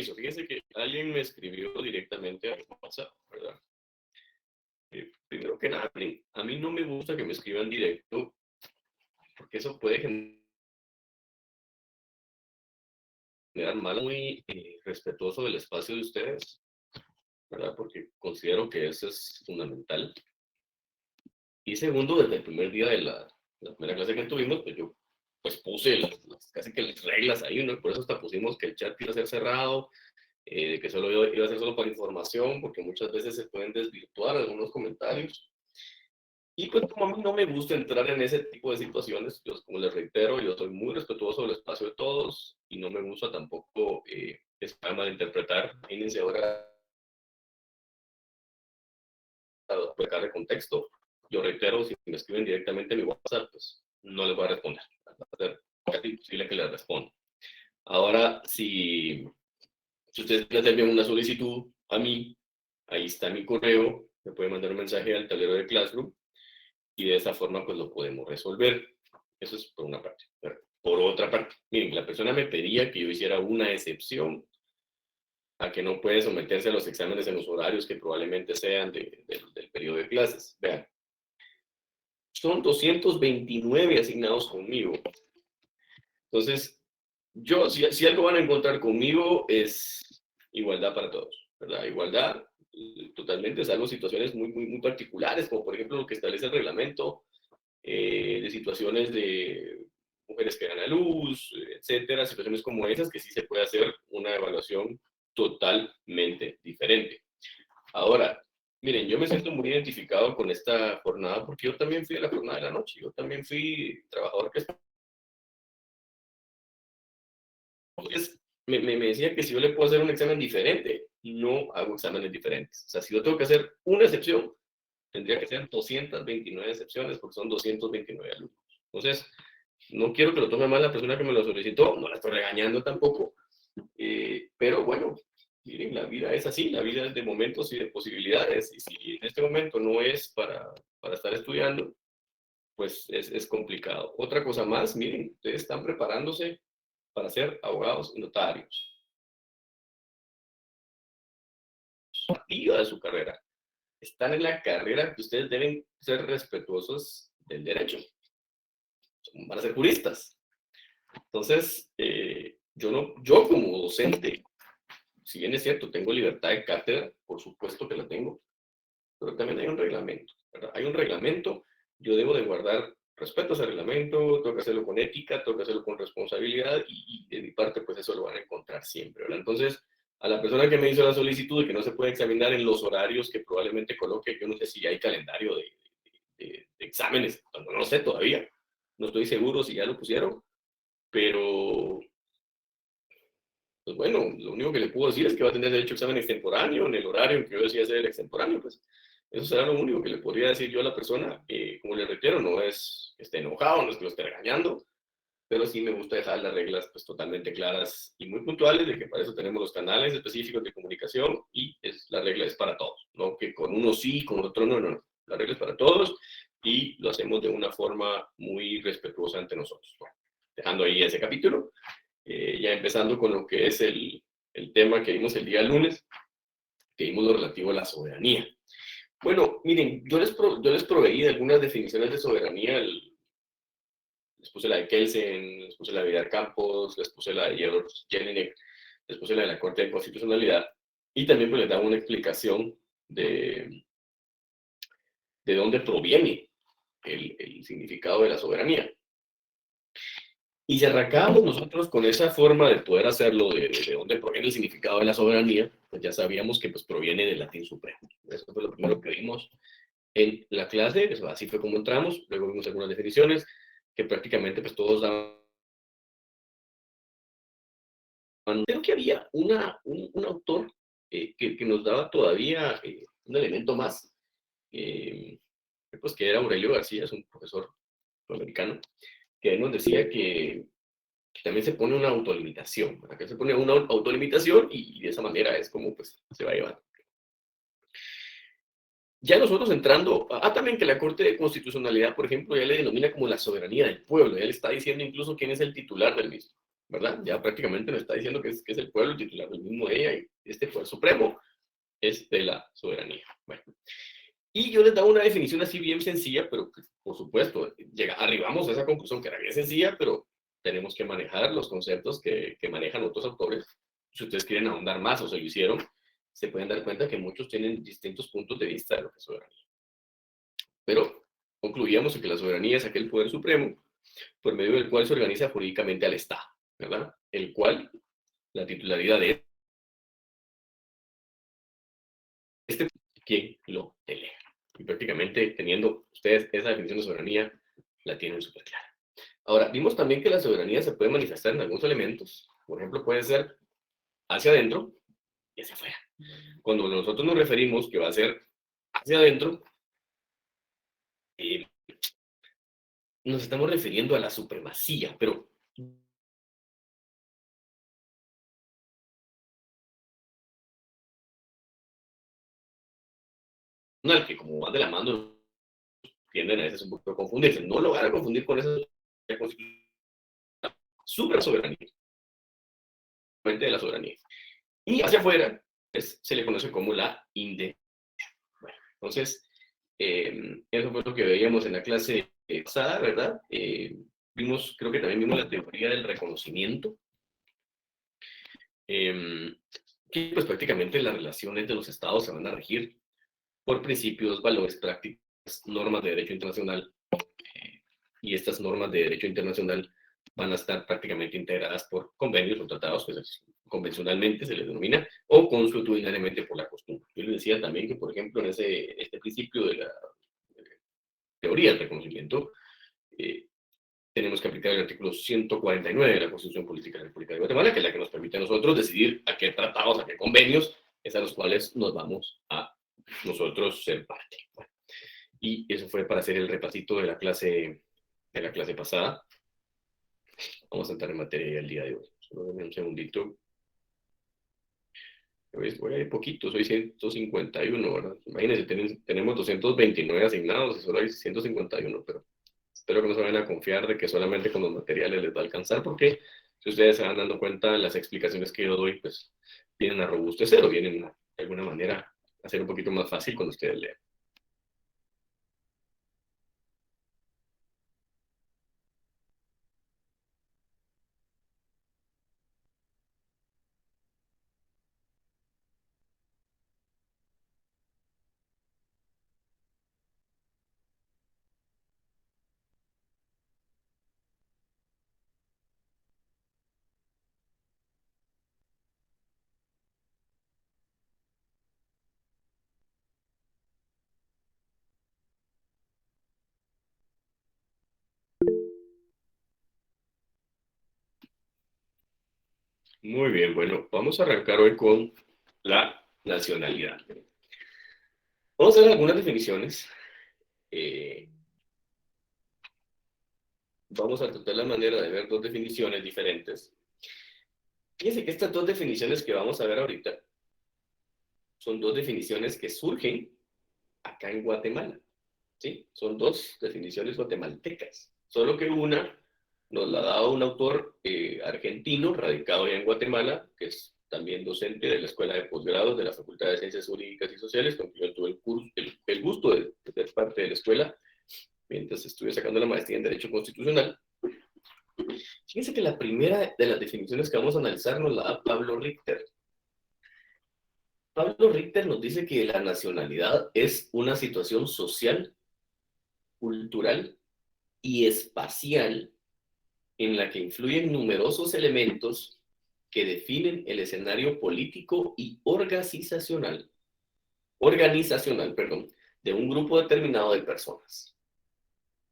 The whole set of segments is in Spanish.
hizo. Fíjese que alguien me escribió directamente a WhatsApp, ¿verdad? Primero que nada, a mí no me gusta que me escriban directo, porque eso puede generar mal, muy respetuoso del espacio de ustedes, ¿verdad? Porque considero que eso es fundamental. Y segundo, desde el primer día de la primera clase que tuvimos, pues yo pues puse casi que las reglas ahí, ¿no? Por eso hasta pusimos que el chat iba a ser cerrado, de que solo iba a ser solo para información, porque muchas veces se pueden desvirtuar algunos comentarios. Y pues como a mí no me gusta entrar en ese tipo de situaciones, yo como les reitero, yo soy muy respetuoso del espacio de todos y no me gusta tampoco malinterpretar. Imagínense ahora pecar de contexto. Yo reitero, si me escriben directamente en mi WhatsApp, pues no les voy a responder. Va a ser casi imposible que les responda. Ahora, si ustedes les envían una solicitud a mí, ahí está mi correo, me pueden mandar un mensaje al tablero de Classroom y de esa forma pues lo podemos resolver. Eso es por una parte. Por otra parte, miren, la persona me pedía que yo hiciera una excepción a que no puede someterse a los exámenes en los horarios que probablemente sean del periodo de clases. Vean, son 229 asignados conmigo. Entonces, yo, si algo van a encontrar conmigo es igualdad para todos, ¿verdad? Igualdad totalmente, salvo situaciones muy particulares, como por ejemplo lo que establece el reglamento, de situaciones de mujeres que dan a luz, etcétera, situaciones como esas que sí se puede hacer una evaluación totalmente diferente. Ahora, miren, yo me siento muy identificado con esta jornada porque yo también fui a la jornada de la noche, yo también fui trabajador que me decía que si yo le puedo hacer un examen diferente, no hago exámenes diferentes. O sea, si yo tengo que hacer una excepción, tendría que ser 229 excepciones porque son 229 alumnos. Entonces, no quiero que lo tome mal la persona que me lo solicitó, no la estoy regañando tampoco, pero bueno, miren, la vida es así, la vida es de momentos y de posibilidades, y si en este momento no es para estar estudiando, pues es complicado. Otra cosa más, miren, ustedes están preparándose para ser abogados y notarios. Activa de su carrera. Están en la carrera que ustedes deben ser respetuosos del derecho. Van a ser juristas. Entonces, yo como docente, si bien es cierto, tengo libertad de cátedra, por supuesto que la tengo, pero también hay un reglamento, ¿verdad? Hay un reglamento, yo debo de guardar respeto a ese reglamento, tengo que hacerlo con ética, tengo que hacerlo con responsabilidad y de mi parte, pues eso lo van a encontrar siempre, ¿verdad? Entonces, a la persona que me hizo la solicitud de que no se puede examinar en los horarios que probablemente coloque, yo no sé si hay calendario de exámenes, no lo sé todavía, no estoy seguro si ya lo pusieron, pero pues bueno, lo único que le puedo decir es que va a tener derecho a examen extemporáneo en el horario en que yo decía hacer el extemporáneo, pues eso será lo único que le podría decir yo a la persona. Como le reitero, no es que esté enojado, no es que lo esté regañando, pero sí me gusta dejar las reglas pues totalmente claras y muy puntuales de que para eso tenemos los canales específicos de comunicación y la regla es para todos, no que con uno sí, con otro no, no, no. La regla es para todos y lo hacemos de una forma muy respetuosa ante nosotros. Bueno, dejando ahí ese capítulo. Ya empezando con lo que es el tema que vimos el día lunes, que vimos lo relativo a la soberanía. Bueno, miren, yo les proveí de algunas definiciones de soberanía, les puse la de Kelsen, les puse la de Vidal Campos, les puse la de Jelinek, les puse la de la Corte de Constitucionalidad, y también pues les daba una explicación de dónde proviene el significado de la soberanía. Y si arrancábamos nosotros con esa forma de poder hacerlo, de dónde proviene el significado de la soberanía, pues ya sabíamos que pues, proviene del latín supremo. Eso fue lo primero que vimos en la clase, así fue como entramos, luego vimos algunas definiciones que prácticamente pues todos daban. Creo que había un autor que nos daba todavía un elemento más, pues que era Aurelio García, es un profesor americano, que nos decía que también se pone una autolimitación, ¿verdad? Que se pone una autolimitación y de esa manera es como pues se va llevando. Ya nosotros entrando, también que la Corte de Constitucionalidad, por ejemplo, ya le denomina como la soberanía del pueblo, ya le está diciendo incluso quién es el titular del mismo. ¿verdad? Ya prácticamente nos está diciendo que es el pueblo el titular del mismo de ella, y este poder supremo es de la soberanía. Bueno, y yo les daba una definición así bien sencilla, pero que, por supuesto, arribamos a esa conclusión que era bien sencilla, pero tenemos que manejar los conceptos que manejan otros autores. Si ustedes quieren ahondar más o se lo hicieron, se pueden dar cuenta que muchos tienen distintos puntos de vista de lo que es soberanía. Pero concluíamos en que la soberanía es aquel poder supremo por medio del cual se organiza jurídicamente al Estado, ¿verdad? El cual, la titularidad de este, ¿quién lo delega? Y prácticamente teniendo ustedes esa definición de soberanía, la tienen súper clara. Ahora, vimos también que la soberanía se puede manifestar en algunos elementos. Por ejemplo, puede ser hacia adentro y hacia afuera. Cuando nosotros nos referimos que va a ser hacia adentro, eh, nos estamos refiriendo a la supremacía, pero que como van de la mano, tienden a veces un poco a confundirse. No lo van a confundir con esa super soberanía, de la soberanía. Y hacia afuera se le conoce como la independencia. Bueno, entonces, eso fue lo que veíamos en la clase pasada, ¿verdad? Creo que también vimos la teoría del reconocimiento, que pues prácticamente las relaciones de los estados se van a regir por principios, valores, prácticas, normas de derecho internacional, y estas normas de derecho internacional van a estar prácticamente integradas por convenios o tratados, que convencionalmente se les denomina, o consuetudinariamente por la costumbre. Yo les decía también que, por ejemplo, en este principio de la teoría del reconocimiento, tenemos que aplicar el artículo 149 de la Constitución Política de la República de Guatemala, que es la que nos permite a nosotros decidir a qué tratados, a qué convenios, es a los cuales nos vamos a nosotros ser parte. Bueno, y eso fue para hacer el repasito de la clase pasada. Vamos a entrar en materia el día de hoy. Solo denme un segundito. Voy a ir poquito, soy 151, ¿verdad? Imagínense, tenemos 229 asignados y solo hay 151, pero espero que no se vayan a confiar de que solamente con los materiales les va a alcanzar, porque si ustedes se van dando cuenta, las explicaciones que yo doy, pues, vienen a robustecer o vienen de alguna manera a ser un poquito más fácil cuando ustedes lean. Muy bien, bueno, vamos a arrancar hoy con la nacionalidad. Vamos a ver algunas definiciones. Vamos a tratar la manera de ver dos definiciones diferentes. Fíjense que estas dos definiciones que vamos a ver ahorita son dos definiciones que surgen acá en Guatemala. ¿Sí? Son dos definiciones guatemaltecas. Solo que una nos la ha dado un autor argentino radicado ya en Guatemala, que es también docente de la Escuela de Posgrados de la Facultad de Ciencias Jurídicas y Sociales, con quien yo tuve el gusto de ser parte de la escuela mientras estuve sacando la maestría en Derecho Constitucional. Fíjense que la primera de las definiciones que vamos a analizar nos la da Pablo Richter. Pablo Richter nos dice que la nacionalidad es una situación social, cultural y espacial en la que influyen numerosos elementos que definen el escenario político y organizacional, de un grupo determinado de personas.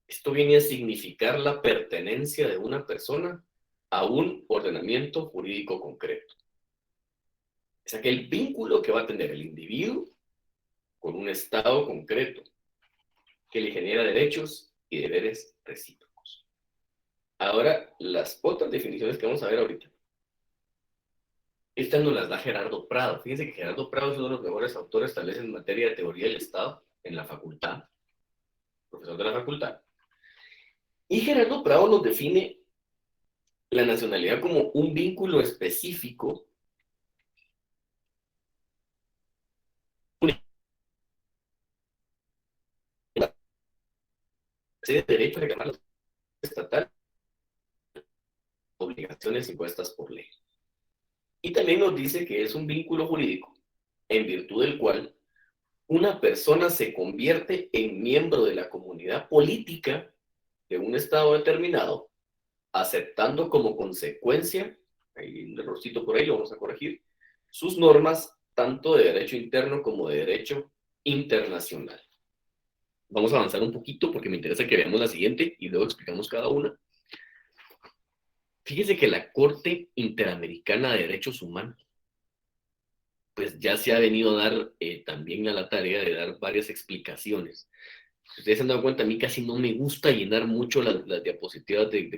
Esto viene a significar la pertenencia de una persona a un ordenamiento jurídico concreto. Es aquel vínculo que va a tener el individuo con un estado concreto que le genera derechos y deberes recíprocos. Ahora, las otras definiciones que vamos a ver ahorita, estas nos las da Gerardo Prado. Fíjense que Gerardo Prado es uno de los mejores autores, tal vez en materia de teoría del Estado, en la facultad, profesor de la facultad. Y Gerardo Prado nos define la nacionalidad como un vínculo específico de derecho a reclamar los estatal, obligaciones impuestas por ley. Y también nos dice que es un vínculo jurídico en virtud del cual una persona se convierte en miembro de la comunidad política de un estado determinado, aceptando como consecuencia, hay un errorcito por ahí, lo vamos a corregir, sus normas tanto de derecho interno como de derecho internacional. Vamos a avanzar un poquito porque me interesa que veamos la siguiente y luego explicamos cada una. Fíjese que la Corte Interamericana de Derechos Humanos pues ya se ha venido a dar también a la tarea de dar varias explicaciones. Si ustedes se han dado cuenta, a mí casi no me gusta llenar mucho las diapositivas de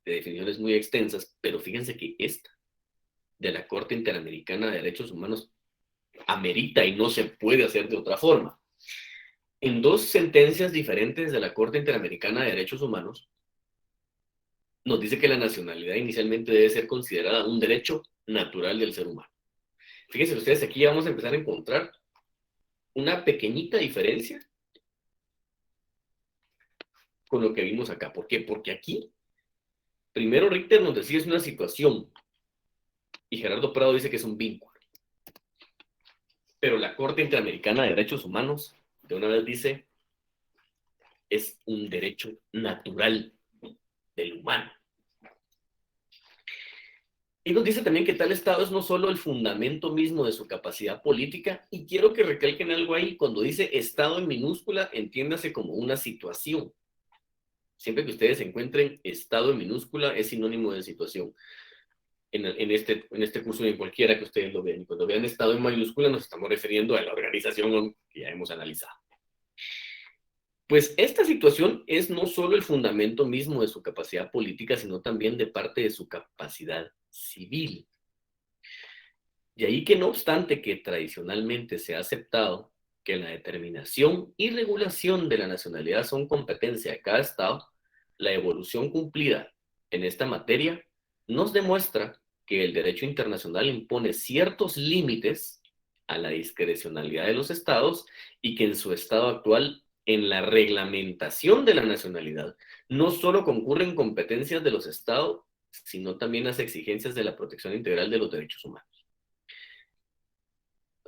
definiciones muy extensas, pero fíjense que esta de la Corte Interamericana de Derechos Humanos amerita y no se puede hacer de otra forma. En dos sentencias diferentes de la Corte Interamericana de Derechos Humanos, nos dice que la nacionalidad inicialmente debe ser considerada un derecho natural del ser humano. Fíjense ustedes, aquí ya vamos a empezar a encontrar una pequeñita diferencia con lo que vimos acá. ¿Por qué? Porque aquí, primero Richter nos decía es una situación y Gerardo Prado dice que es un vínculo. Pero la Corte Interamericana de Derechos Humanos de una vez dice es un derecho natural del humano. Y nos dice también que tal Estado es no solo el fundamento mismo de su capacidad política, y quiero que recalquen algo ahí, cuando dice Estado en minúscula, entiéndase como una situación. Siempre que ustedes encuentren Estado en minúscula es sinónimo de situación. En este curso y en cualquiera que ustedes lo vean. Y cuando vean Estado en mayúscula nos estamos refiriendo a la organización que ya hemos analizado. Pues esta situación es no solo el fundamento mismo de su capacidad política, sino también de parte de su capacidad civil. De ahí que no obstante que tradicionalmente se ha aceptado que la determinación y regulación de la nacionalidad son competencia de cada Estado, la evolución cumplida en esta materia nos demuestra que el derecho internacional impone ciertos límites a la discrecionalidad de los Estados y que en su estado actual, en la reglamentación de la nacionalidad, no solo concurren competencias de los Estados, sino también las exigencias de la protección integral de los derechos humanos.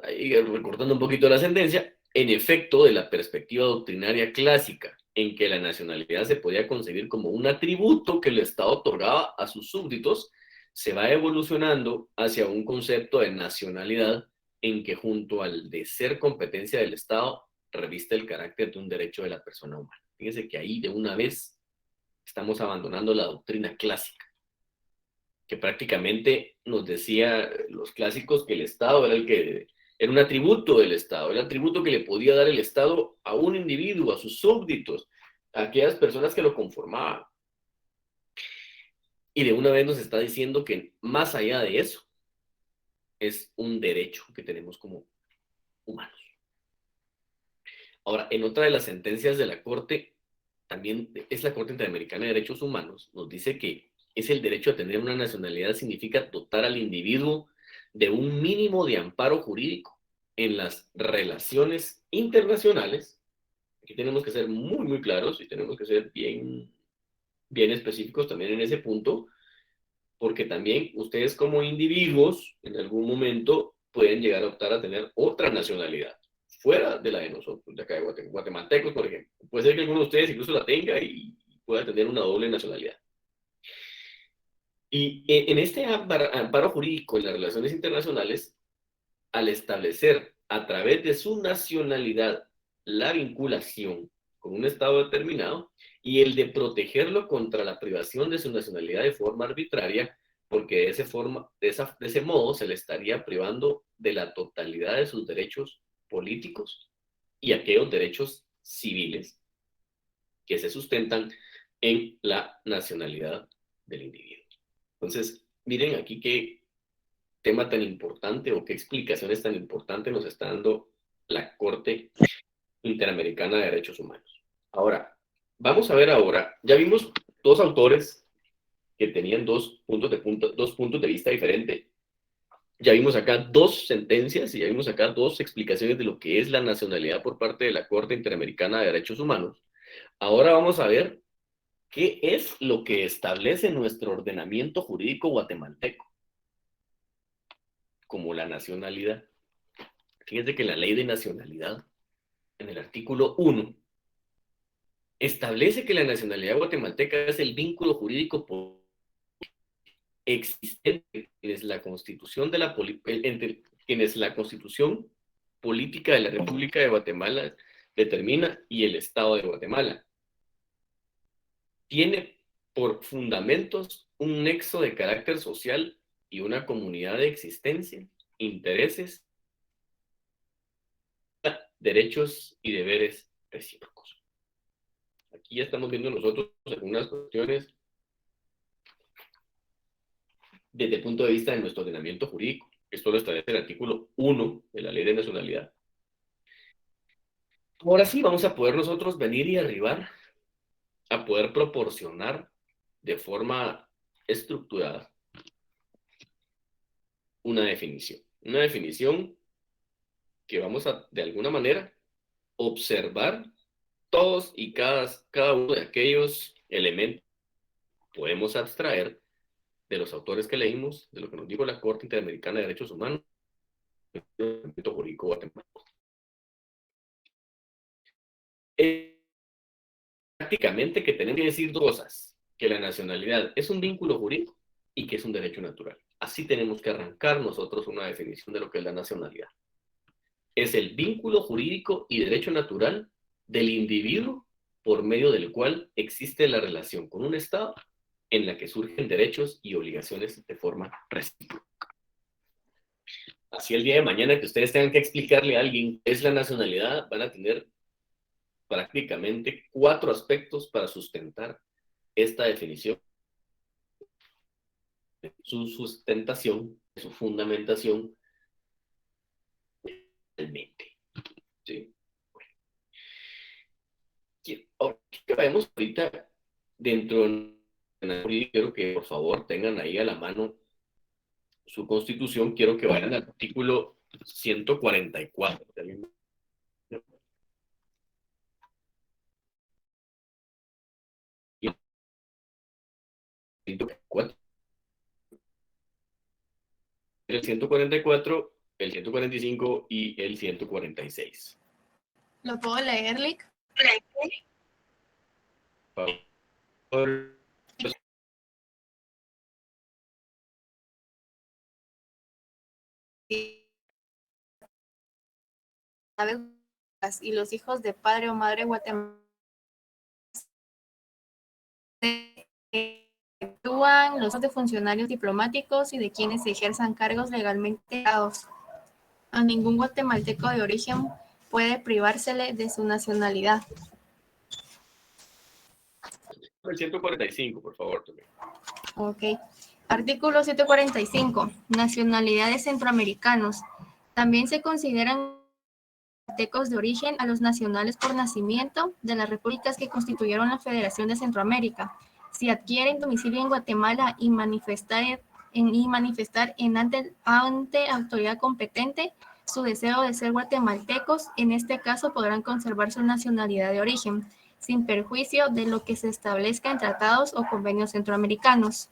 Ahí recortando un poquito la sentencia, en efecto, de la perspectiva doctrinaria clásica, en que la nacionalidad se podía concebir como un atributo que el Estado otorgaba a sus súbditos, se va evolucionando hacia un concepto de nacionalidad en que junto al de ser competencia del Estado, reviste el carácter de un derecho de la persona humana. Fíjense que ahí de una vez estamos abandonando la doctrina clásica, que prácticamente nos decía los clásicos que el Estado era el que era un atributo del Estado, era el atributo que le podía dar el Estado a un individuo, a sus súbditos, a aquellas personas que lo conformaban. Y de una vez nos está diciendo que más allá de eso, es un derecho que tenemos como humanos. Ahora, en otra de las sentencias de la Corte, también es la Corte Interamericana de Derechos Humanos, nos dice que es el derecho a tener una nacionalidad significa dotar al individuo de un mínimo de amparo jurídico en las relaciones internacionales. Aquí tenemos que ser muy, muy claros y tenemos que ser bien, bien específicos también en ese punto, porque también ustedes como individuos en algún momento pueden llegar a optar a tener otra nacionalidad fuera de la de nosotros, de acá de guatemaltecos, por ejemplo. Puede ser que alguno de ustedes incluso la tenga y pueda tener una doble nacionalidad. Y en este amparo jurídico en las relaciones internacionales, al establecer a través de su nacionalidad la vinculación con un Estado determinado y el de protegerlo contra la privación de su nacionalidad de forma arbitraria, porque de ese modo se le estaría privando de la totalidad de sus derechos políticos y aquellos derechos civiles que se sustentan en la nacionalidad del individuo. Entonces, miren aquí qué tema tan importante o qué explicaciones tan importantes nos está dando la Corte Interamericana de Derechos Humanos. Ahora, vamos a ver ahora, ya vimos dos autores que tenían dos puntos de vista diferentes. Ya vimos acá dos sentencias y ya vimos acá dos explicaciones de lo que es la nacionalidad por parte de la Corte Interamericana de Derechos Humanos. Ahora vamos a ver qué es lo que establece nuestro ordenamiento jurídico guatemalteco como la nacionalidad. Fíjense que la ley de nacionalidad, en el artículo 1, establece que la nacionalidad guatemalteca es el vínculo jurídico existente quienes la Constitución de la entre quienes la Constitución política de la República de Guatemala determina y el Estado de Guatemala. Tiene por fundamentos un nexo de carácter social y una comunidad de existencia, intereses, derechos y deberes recíprocos. Aquí ya estamos viendo nosotros algunas cuestiones desde el punto de vista de nuestro ordenamiento jurídico. Esto lo establece el artículo 1 de la Ley de Nacionalidad. Ahora sí vamos a poder nosotros venir y arribar a poder proporcionar de forma estructurada una definición. Una definición que vamos a, de alguna manera, observar todos y cada uno de aquellos elementos que podemos abstraer de los autores que leímos, de lo que nos dijo la Corte Interamericana de Derechos Humanos, el ordenamiento jurídico guatemalteco. Prácticamente que tenemos que decir dos cosas, que la nacionalidad es un vínculo jurídico y que es un derecho natural. Así tenemos que arrancar nosotros una definición de lo que es la nacionalidad. Es el vínculo jurídico y derecho natural del individuo por medio del cual existe la relación con un Estado en la que surgen derechos y obligaciones de forma recíproca. Así el día de mañana que ustedes tengan que explicarle a alguien qué es la nacionalidad, van a tener prácticamente 4 aspectos para sustentar esta definición, su sustentación, su fundamentación, realmente. ¿Sí? Ahora que vemos ahorita dentro de la jurídica, quiero que por favor tengan ahí a la mano su constitución, quiero que vayan al artículo 144. El 144, el 145 y el 146. ¿Lo puedo leer, Lick? Y los hijos de padre o madre guatemalteco actúan los de funcionarios diplomáticos y de quienes ejerzan cargos legalmente dados. A ningún guatemalteco de origen puede privársele de su nacionalidad. El 145, por favor. También. Ok. Artículo 145. Nacionalidades centroamericanos. También se consideran guatemaltecos de origen a los nacionales por nacimiento de las repúblicas que constituyeron la Federación de Centroamérica. Si adquieren domicilio en Guatemala y manifestar ante autoridad competente su deseo de ser guatemaltecos, en este caso podrán conservar su nacionalidad de origen, sin perjuicio de lo que se establezca en tratados o convenios centroamericanos.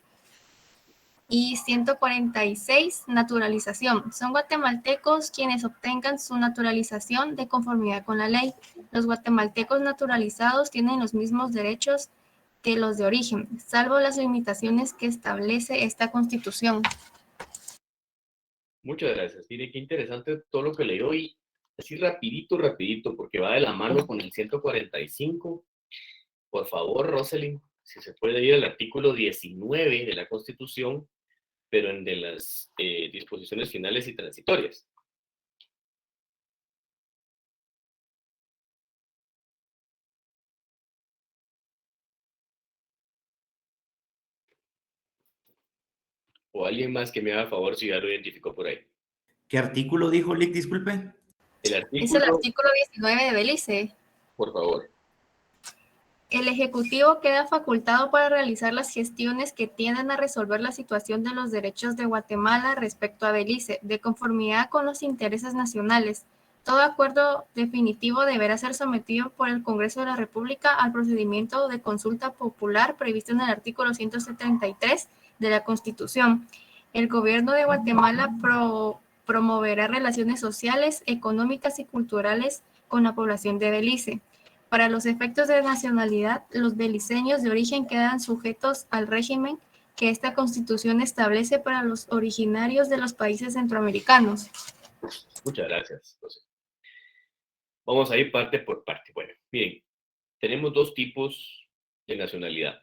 Y 146, naturalización. Son guatemaltecos quienes obtengan su naturalización de conformidad con la ley. Los guatemaltecos naturalizados tienen los mismos derechos que los de origen, salvo las limitaciones que establece esta Constitución. Muchas gracias. Mire, qué interesante todo lo que leí hoy. Así rapidito, porque va de la mano con el 145. Por favor, Rosalind, si se puede ir al artículo 19 de la Constitución, pero en de las disposiciones finales y transitorias. O alguien más que me haga favor si ya lo identificó por ahí. ¿Qué artículo dijo Lick? Disculpe. Es el artículo 19 de Belice. Por favor. El Ejecutivo queda facultado para realizar las gestiones que tiendan a resolver la situación de los derechos de Guatemala respecto a Belice, de conformidad con los intereses nacionales. Todo acuerdo definitivo deberá ser sometido por el Congreso de la República al procedimiento de consulta popular previsto en el artículo 173 de la Constitución. El gobierno de Guatemala promoverá relaciones sociales, económicas y culturales con la población de Belice. Para los efectos de nacionalidad, los beliceños de origen quedan sujetos al régimen que esta Constitución establece para los originarios de los países centroamericanos. Muchas gracias, José. Vamos a ir parte por parte. Bueno, miren, tenemos dos tipos de nacionalidad.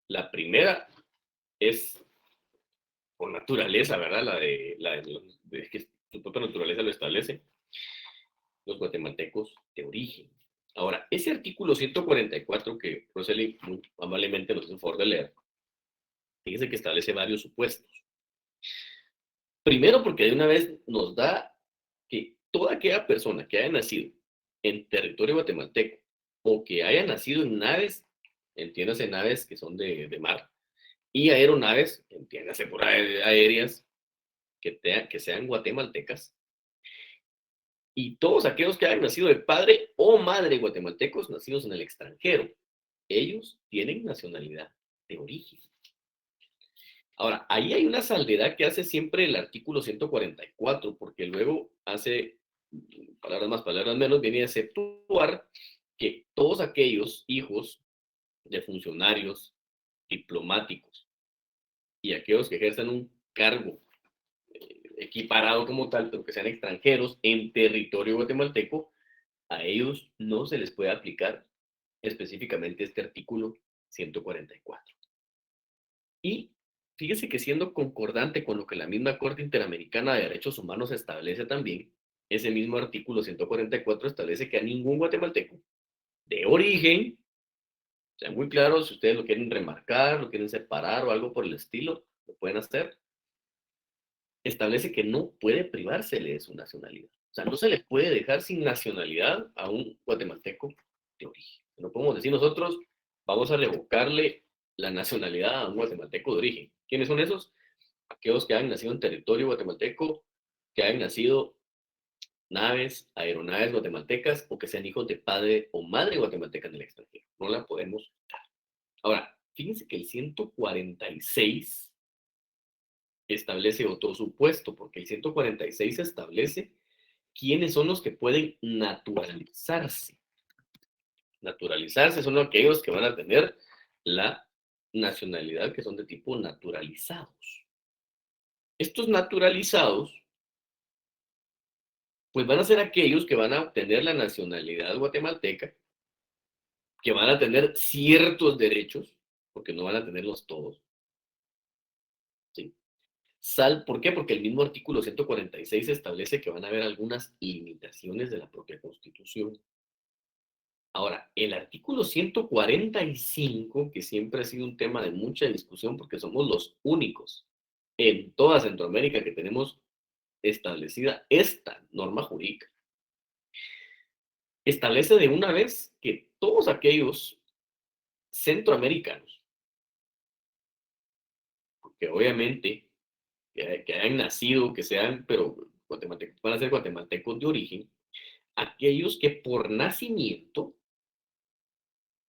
La primera es por naturaleza, ¿verdad? Es que su propia naturaleza lo establece. Los guatemaltecos de origen. Ahora, ese artículo 144 que Roseli muy amablemente nos hizo el favor de leer, fíjense que establece varios supuestos. Primero, porque de una vez nos da que toda aquella persona que haya nacido en territorio guatemalteco o que haya nacido en naves, entiéndase naves que son de mar, y aeronaves, entiéndase por aéreas, que sean guatemaltecas, y todos aquellos que hayan nacido de padre o madre guatemaltecos nacidos en el extranjero, ellos tienen nacionalidad de origen. Ahora, ahí hay una salvedad que hace siempre el artículo 144, porque luego hace, palabras más, palabras menos, viene a exceptuar que todos aquellos hijos de funcionarios diplomáticos y aquellos que ejerzan un cargo equiparado como tal, pero que sean extranjeros en territorio guatemalteco, a ellos no se les puede aplicar específicamente este artículo 144. Y fíjese que siendo concordante con lo que la misma Corte Interamericana de Derechos Humanos establece también, ese mismo artículo 144 establece que a ningún guatemalteco de origen, sean muy claros, si ustedes lo quieren remarcar, lo quieren separar o algo por el estilo, lo pueden hacer, establece que no puede privársele de su nacionalidad. O sea, no se le puede dejar sin nacionalidad a un guatemalteco de origen. No podemos decir nosotros, vamos a revocarle la nacionalidad a un guatemalteco de origen. ¿Quiénes son esos? Aquellos que han nacido en territorio guatemalteco, que hayan nacido naves, aeronaves guatemaltecas o que sean hijos de padre o madre guatemalteca en el extranjero. No la podemos dar. Ahora, fíjense que el 146 establece otro supuesto, porque el 146 establece quiénes son los que pueden naturalizarse. Naturalizarse son aquellos que van a tener la nacionalidad que son de tipo naturalizados. Estos naturalizados, pues van a ser aquellos que van a obtener la nacionalidad guatemalteca, que van a tener ciertos derechos, porque no van a tenerlos todos. ¿Sí? ¿Por qué? Porque el mismo artículo 146 establece que van a haber algunas limitaciones de la propia Constitución. Ahora, el artículo 145, que siempre ha sido un tema de mucha discusión porque somos los únicos en toda Centroamérica que tenemos establecida esta norma jurídica, establece de una vez que todos aquellos centroamericanos, que obviamente que hayan nacido, que sean, pero guatemaltecos, van a ser guatemaltecos de origen, aquellos que por nacimiento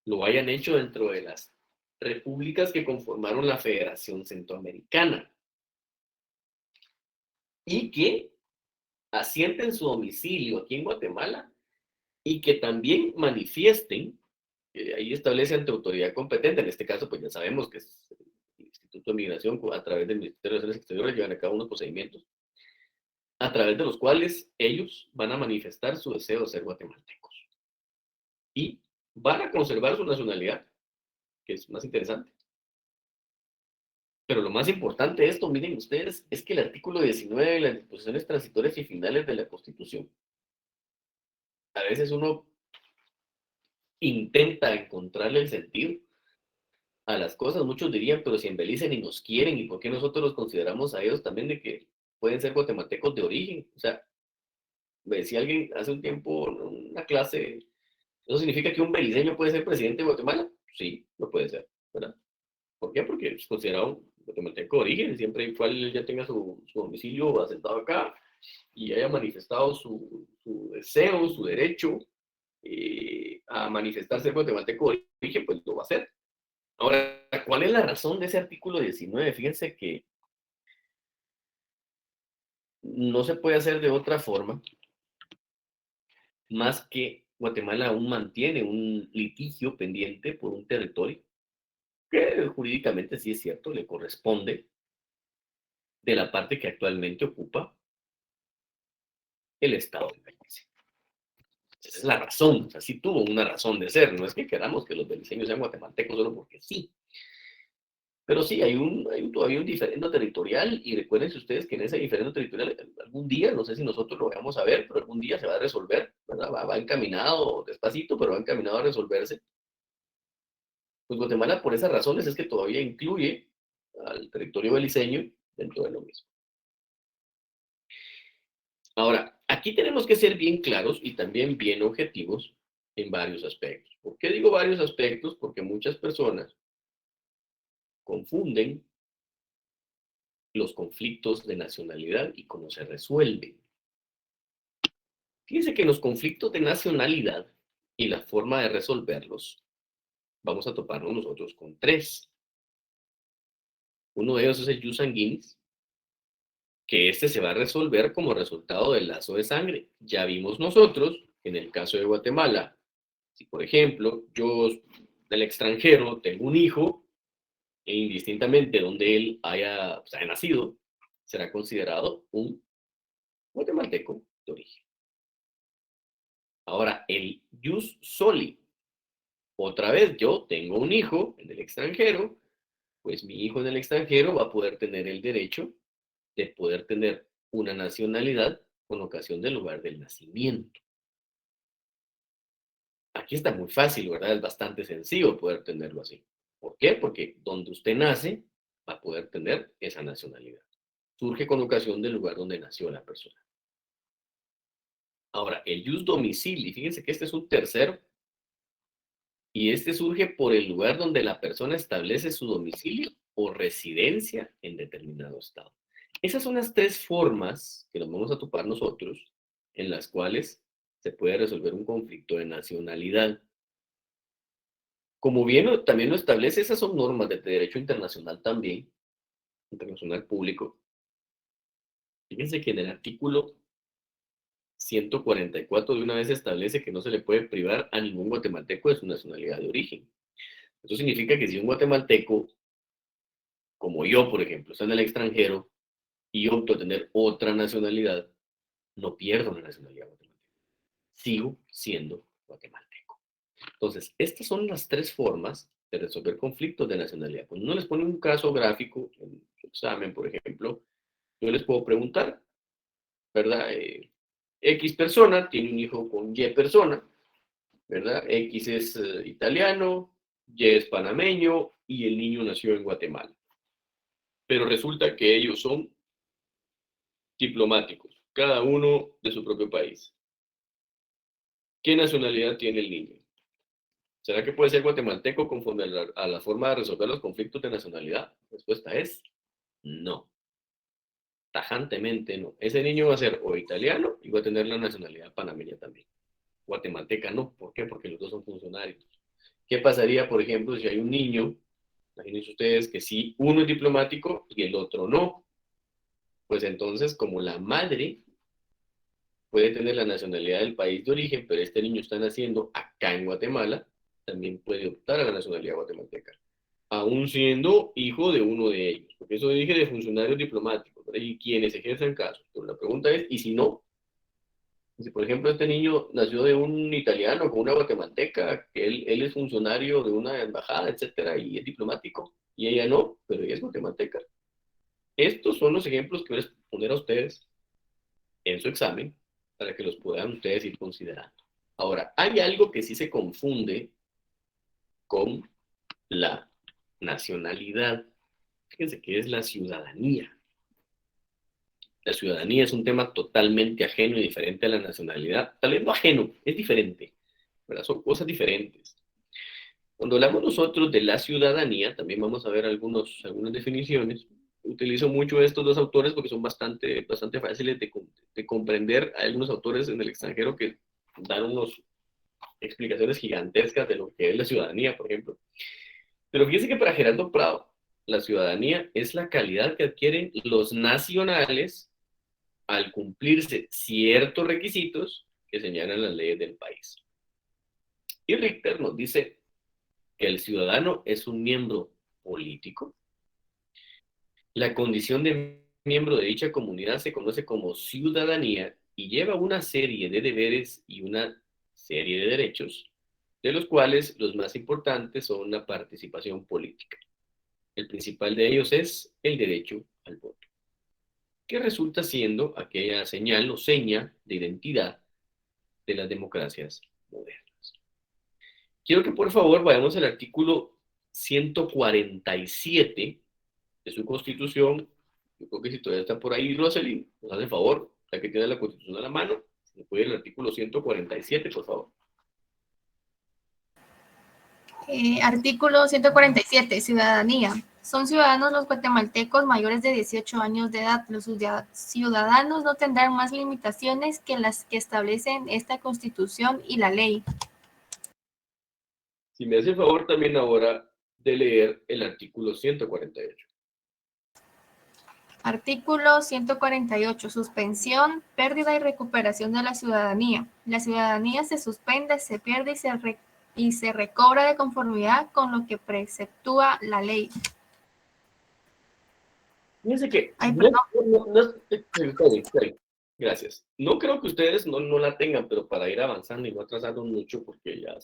lo hayan hecho dentro de las repúblicas que conformaron la Federación Centroamericana y que asienten su domicilio aquí en Guatemala y que también manifiesten, ahí establece ante autoridad competente, en este caso pues ya sabemos que es el Instituto de Migración a través del Ministerio de Relaciones Exteriores llevan a cabo unos procedimientos a través de los cuales ellos van a manifestar su deseo de ser guatemaltecos y van a conservar su nacionalidad, que es más interesante. Pero lo más importante de esto, miren ustedes, es que el artículo 19 de las disposiciones transitorias y finales de la Constitución, a veces uno intenta encontrarle el sentido a las cosas, muchos dirían, pero si en Belice ni nos quieren, ¿y por qué nosotros los consideramos a ellos también de que pueden ser guatemaltecos de origen? O sea, me decía alguien hace un tiempo en una clase ¿Eso significa que un beliceño puede ser presidente de Guatemala? Sí, lo puede ser, ¿verdad? ¿Por qué? Porque es considerado guatemalteco de origen, siempre y cual ya tenga su domicilio asentado acá y haya manifestado su deseo, su derecho a manifestarse guatemalteco de origen, pues lo va a hacer. Ahora, ¿cuál es la razón de ese artículo 19? Fíjense que no se puede hacer de otra forma más que Guatemala aún mantiene un litigio pendiente por un territorio que jurídicamente sí es cierto, le corresponde de la parte que actualmente ocupa el Estado de Belice. Esa es la razón, o sea, sí tuvo una razón de ser, no es que queramos que los beliceños sean guatemaltecos solo porque sí. Pero sí, todavía un diferendo territorial y recuérdense ustedes que en ese diferendo territorial algún día, no sé si nosotros lo vamos a ver, pero algún día se va a resolver, ¿verdad? Va encaminado, despacito, pero va encaminado a resolverse. Pues Guatemala, por esas razones, es que todavía incluye al territorio beliceño dentro de lo mismo. Ahora, aquí tenemos que ser bien claros y también bien objetivos en varios aspectos. ¿Por qué digo varios aspectos? Porque muchas personas confunden los conflictos de nacionalidad y cómo se resuelven. Fíjense que los conflictos de nacionalidad y la forma de resolverlos, vamos a toparnos nosotros con tres. Uno de ellos es el jus sanguinis, que este se va a resolver como resultado del lazo de sangre. Ya vimos nosotros, en el caso de Guatemala, si por ejemplo yo del extranjero tengo un hijo, e indistintamente donde él haya nacido, será considerado un guatemalteco de origen. Ahora, el jus soli. Otra vez, yo tengo un hijo en el extranjero, pues mi hijo en el extranjero va a poder tener el derecho de poder tener una nacionalidad con ocasión del lugar del nacimiento. Aquí está muy fácil, ¿verdad? Es bastante sencillo poder tenerlo así. ¿Por qué? Porque donde usted nace va a poder tener esa nacionalidad. Surge con ocasión del lugar donde nació la persona. Ahora, el jus domicili, fíjense que este es un tercero, y este surge por el lugar donde la persona establece su domicilio o residencia en determinado estado. Esas son las tres formas que nos vamos a topar nosotros en las cuales se puede resolver un conflicto de nacionalidad. Como bien también lo establece, esas son normas de derecho internacional también, internacional público. Fíjense que en el artículo 144 de una vez establece que no se le puede privar a ningún guatemalteco de su nacionalidad de origen. Eso significa que si un guatemalteco, como yo, por ejemplo, está en el extranjero y opto a tener otra nacionalidad, no pierdo la nacionalidad guatemalteca. Sigo siendo guatemalteco. Entonces, estas son las tres formas de resolver conflictos de nacionalidad. Cuando uno les pone un caso gráfico en su examen, por ejemplo, yo les puedo preguntar, ¿verdad? X persona tiene un hijo con Y persona, ¿verdad? X es italiano, Y es panameño y el niño nació en Guatemala. Pero resulta que ellos son diplomáticos, cada uno de su propio país. ¿Qué nacionalidad tiene el niño? ¿Será que puede ser guatemalteco conforme a la forma de resolver los conflictos de nacionalidad? La respuesta es no. Tajantemente no. Ese niño va a ser o italiano y va a tener la nacionalidad panameña también. Guatemalteca no. ¿Por qué? Porque los dos son funcionarios. ¿Qué pasaría, por ejemplo, si hay un niño, imagínense ustedes que sí, uno es diplomático y el otro no? Pues entonces, como la madre puede tener la nacionalidad del país de origen, pero este niño está naciendo acá en Guatemala, también puede optar a la nacionalidad guatemalteca, aún siendo hijo de uno de ellos. Porque eso dije de funcionarios diplomáticos, ¿verdad? Y quienes ejerzan casos. Pero la pregunta es, ¿y si no? Si, por ejemplo, este niño nació de un italiano con una guatemalteca, que él es funcionario de una embajada, etcétera, y es diplomático, y ella no, pero ella es guatemalteca. Estos son los ejemplos que voy a poner a ustedes en su examen para que los puedan ustedes ir considerando. Ahora, hay algo que sí se confunde con la nacionalidad. Fíjense que es la ciudadanía. La ciudadanía es un tema totalmente ajeno y diferente a la nacionalidad. Tal vez no ajeno, es diferente. ¿verdad? Son cosas diferentes. Cuando hablamos nosotros de la ciudadanía, también vamos a ver algunas definiciones. Utilizo mucho estos dos autores porque son bastante fáciles de comprender. Hay algunos autores en el extranjero que dan unas explicaciones gigantescas de lo que es la ciudadanía, por ejemplo. Pero fíjense que para Gerardo Prado, la ciudadanía es la calidad que adquieren los nacionales al cumplirse ciertos requisitos que señalan las leyes del país. Y Richter nos dice que el ciudadano es un miembro político. La condición de miembro de dicha comunidad se conoce como ciudadanía y lleva una serie de deberes y una serie de derechos, de los cuales los más importantes son la participación política. El principal de ellos es el derecho al voto, que resulta siendo aquella señal o seña de identidad de las democracias modernas. Quiero que por favor vayamos al artículo 147 de su Constitución. Yo creo que si todavía está por ahí, Rosalind, nos hace el favor, ya que tiene la Constitución a la mano, se puede ir al artículo 147, por favor. Artículo 147, ciudadanía. Son ciudadanos los guatemaltecos mayores de 18 años de edad. Los ciudadanos no tendrán más limitaciones que las que establecen esta Constitución y la ley. Si me hace el favor también ahora de leer el artículo 148. Artículo 148. Suspensión, pérdida y recuperación de la ciudadanía. La ciudadanía se suspende, se pierde y se recobra de conformidad con lo que preceptúa la ley. Fíjense que Ay, está bien. Gracias. No creo que ustedes no la tengan, pero para ir avanzando y no atrasarnos mucho, porque ya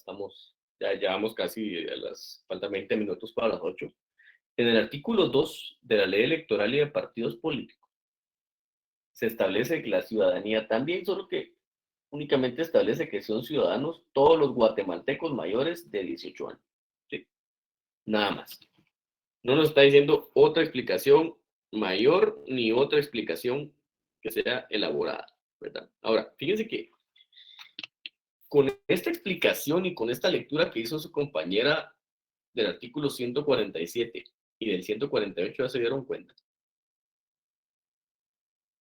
llevamos casi faltan 20 minutos para las 8. En el artículo 2 de la Ley Electoral y de Partidos Políticos se establece que la ciudadanía también, solo que únicamente establece que son ciudadanos todos los guatemaltecos mayores de 18 años. ¿Sí? Nada más. No nos está diciendo otra explicación mayor ni otra explicación que sea elaborada, ¿verdad? Ahora, fíjense que con esta explicación y con esta lectura que hizo su compañera del artículo 147 y del 148 ya se dieron cuenta.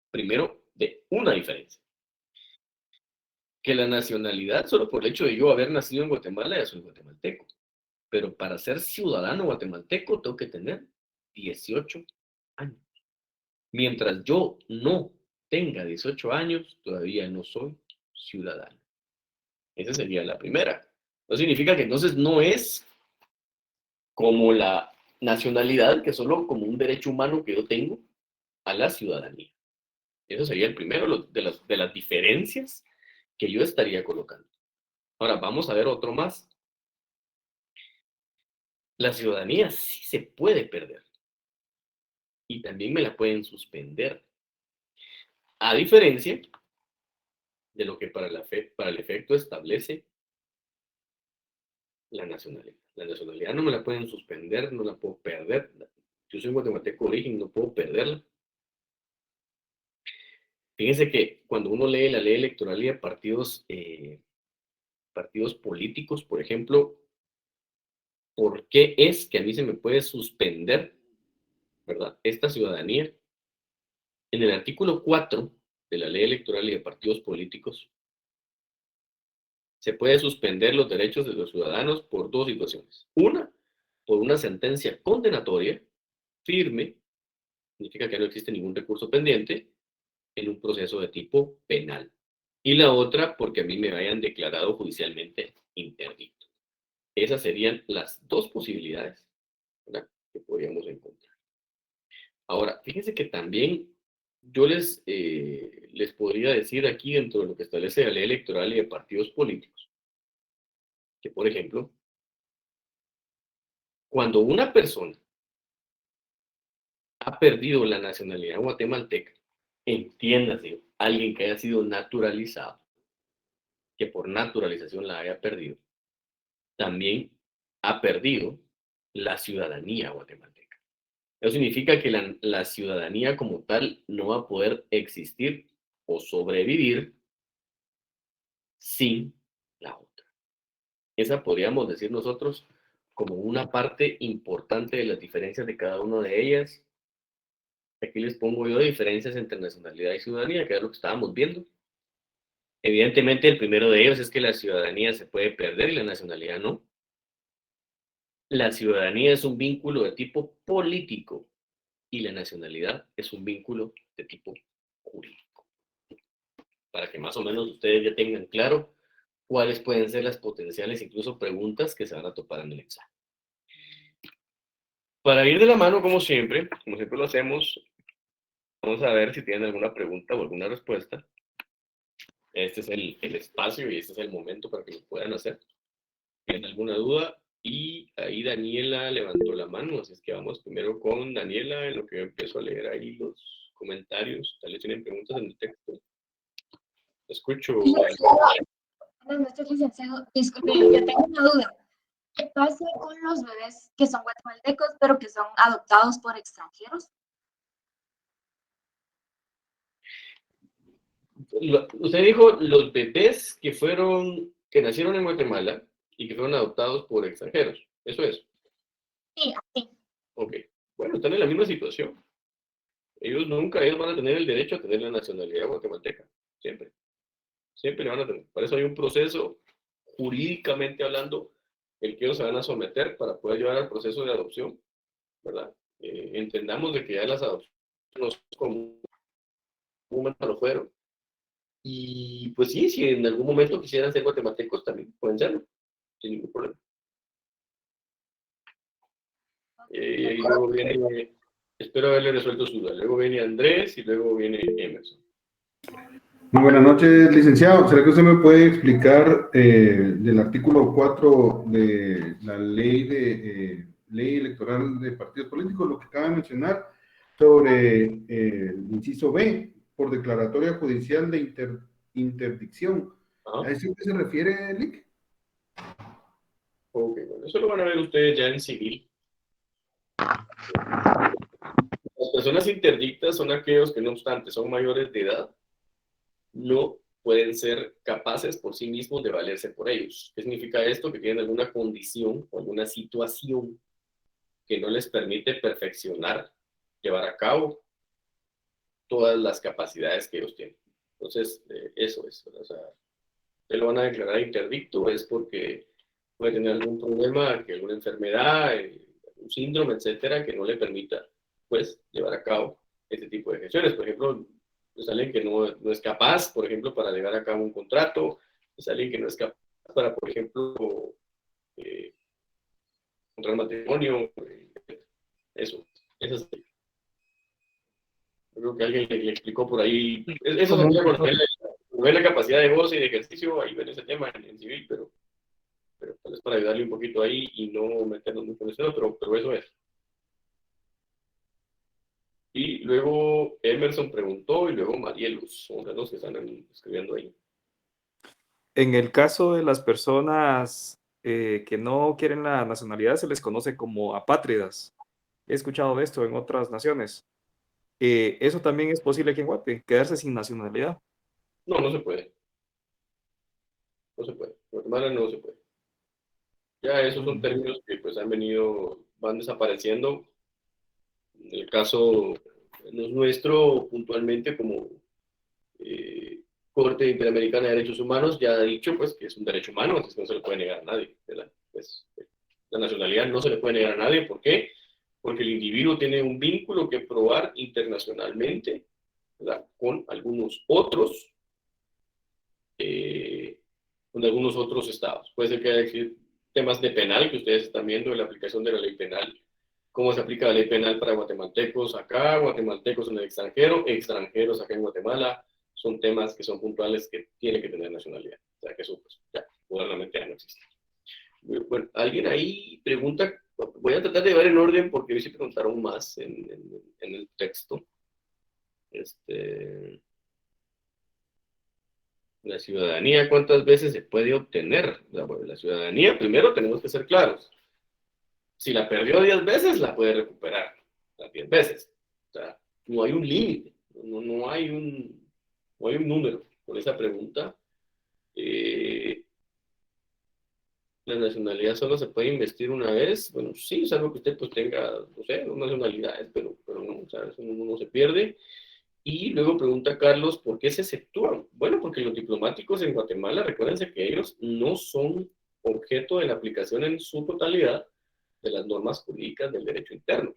Primero, de una diferencia. Que la nacionalidad, solo por el hecho de yo haber nacido en Guatemala, ya soy guatemalteco. Pero para ser ciudadano guatemalteco tengo que tener 18 años. Mientras yo no tenga 18 años, todavía no soy ciudadano. Esa sería la primera. No significa que entonces no es como la nacionalidad, que es solo como un derecho humano que yo tengo a la ciudadanía. Eso sería el primero de las diferencias que yo estaría colocando. Ahora, vamos a ver otro más. La ciudadanía sí se puede perder. Y también me la pueden suspender. A diferencia de lo que para el efecto establece la nacionalidad. La nacionalidad no me la pueden suspender, no la puedo perder. Yo soy guatemalteco de origen, no puedo perderla. Fíjense que cuando uno lee la ley electoral y de partidos políticos, por ejemplo, ¿por qué es que a mí se me puede suspender, ¿verdad?, esta ciudadanía? En el artículo 4 de la ley electoral y de partidos políticos, se puede suspender los derechos de los ciudadanos por dos situaciones. Una, por una sentencia condenatoria firme, significa que no existe ningún recurso pendiente en un proceso de tipo penal. Y la otra, porque a mí me hayan declarado judicialmente interdicto. Esas serían las dos posibilidades, ¿verdad?, que podríamos encontrar. Ahora, fíjense que también yo les podría decir aquí, dentro de lo que establece la ley electoral y de partidos políticos, que por ejemplo, cuando una persona ha perdido la nacionalidad guatemalteca, entiéndase, alguien que haya sido naturalizado, que por naturalización la haya perdido, también ha perdido la ciudadanía guatemalteca. Eso significa que la ciudadanía como tal no va a poder existir o sobrevivir sin la otra. esa podríamos decir nosotros como una parte importante de las diferencias de cada una de ellas. Aquí les pongo yo diferencias entre nacionalidad y ciudadanía, que es lo que estábamos viendo. Evidentemente, el primero de ellos es que la ciudadanía se puede perder y la nacionalidad no. La ciudadanía es un vínculo de tipo político y la nacionalidad es un vínculo de tipo jurídico. Para que más o menos ustedes ya tengan claro cuáles pueden ser las potenciales incluso preguntas que se van a topar en el examen. Para ir de la mano, como siempre lo hacemos, vamos a ver si tienen alguna pregunta o alguna respuesta. Este es el espacio y este es el momento para que lo puedan hacer. ¿Tienen alguna duda? Y ahí Daniela levantó la mano, así es que vamos primero con Daniela, en lo que yo empiezo a leer ahí los comentarios. Tal vez tienen preguntas en el texto. Escucho. Buenas noches, licenciado. Disculpe, yo tengo una duda. ¿Qué pasa con los bebés que son guatemaltecos, pero que son adoptados por extranjeros? Usted dijo los bebés que nacieron en Guatemala y que fueron adoptados por extranjeros. ¿Eso es? Sí, así. Ok. Bueno, están en la misma situación. Ellos van a tener el derecho a tener la nacionalidad guatemalteca. Siempre. Siempre le van a tener. Para eso hay un proceso, jurídicamente hablando, el que ellos se van a someter para poder llevar al proceso de adopción, ¿verdad? Entendamos de que ya las adopciones no son como un momento lo fueron. Y pues sí, si en algún momento quisieran ser guatemaltecos también, pueden serlo, sin ningún problema. Y luego viene, espero haberle resuelto su duda. Luego viene Andrés y luego viene Emerson. Muy buenas noches, licenciado. ¿Será que usted me puede explicar del artículo 4 de la ley electoral de partidos políticos, lo que acaba de mencionar sobre el inciso B, por declaratoria judicial de interdicción? Ajá. ¿A eso qué se refiere, Lick? Ok, bueno, eso lo van a ver ustedes ya en civil. Las personas interdictas son aquellos que, no obstante, son mayores de edad, no pueden ser capaces por sí mismos de valerse por ellos. ¿Qué significa esto? Que tienen alguna condición o alguna situación que no les permite perfeccionar, llevar a cabo todas las capacidades que ellos tienen. Entonces, eso es. O sea, te lo van a declarar interdicto, es porque puede tener algún problema, alguna enfermedad, un síndrome, etcétera, que no le permita, pues, llevar a cabo este tipo de gestiones. Por ejemplo, es alguien que no es capaz, por ejemplo, para llevar a cabo un contrato, es alguien que no es capaz para, por ejemplo, contraer matrimonio, eso es. Creo que alguien le explicó por ahí. Eso sería por ver la capacidad de goce y de ejercicio, ahí ver ese tema en civil, pero tal vez para ayudarle un poquito ahí y no meternos mucho en eso, pero eso es. Y luego Emerson preguntó y luego Marielos, son de los que están escribiendo ahí. En el caso de las personas que no quieren la nacionalidad, se les conoce como apátridas. He escuchado de esto en otras naciones. ¿Eso también es posible aquí en Guate, quedarse sin nacionalidad? No, no se puede. No se puede. En Guatemala no se puede. Ya esos son términos que pues van desapareciendo. En el caso no es nuestro, puntualmente como Corte Interamericana de Derechos Humanos ya ha dicho pues que es un derecho humano, entonces no se le puede negar a nadie, ¿verdad? Pues, la nacionalidad no se le puede negar a nadie, ¿por qué? Porque el individuo tiene un vínculo que probar internacionalmente, ¿verdad? Con algunos otros estados. Puede ser que haya temas de penal que ustedes están viendo en la aplicación de la ley penal. ¿Cómo se aplica la ley penal para guatemaltecos acá, guatemaltecos en el extranjero, extranjeros acá en Guatemala? Son temas que son puntuales que tienen que tener nacionalidad. O sea, que eso pues, ya, modernamente ya no existe. Bueno, alguien ahí pregunta, voy a tratar de ver en orden porque hoy sí preguntaron más en el texto. La ciudadanía, ¿cuántas veces se puede obtener? La ciudadanía, primero tenemos que ser claros. Si la perdió 10 veces, la puede recuperar las 10 veces. O sea, no hay un límite, no hay un número con esa pregunta. la nacionalidad solo se puede investir una vez. Bueno, sí, salvo que usted pues tenga, no sé, dos nacionalidades, pero no, o sea, eso no se pierde. Y luego pregunta Carlos, ¿por qué se exceptúan? Bueno, porque los diplomáticos en Guatemala, recuérdense que ellos no son objeto de la aplicación en su totalidad de las normas jurídicas del derecho interno.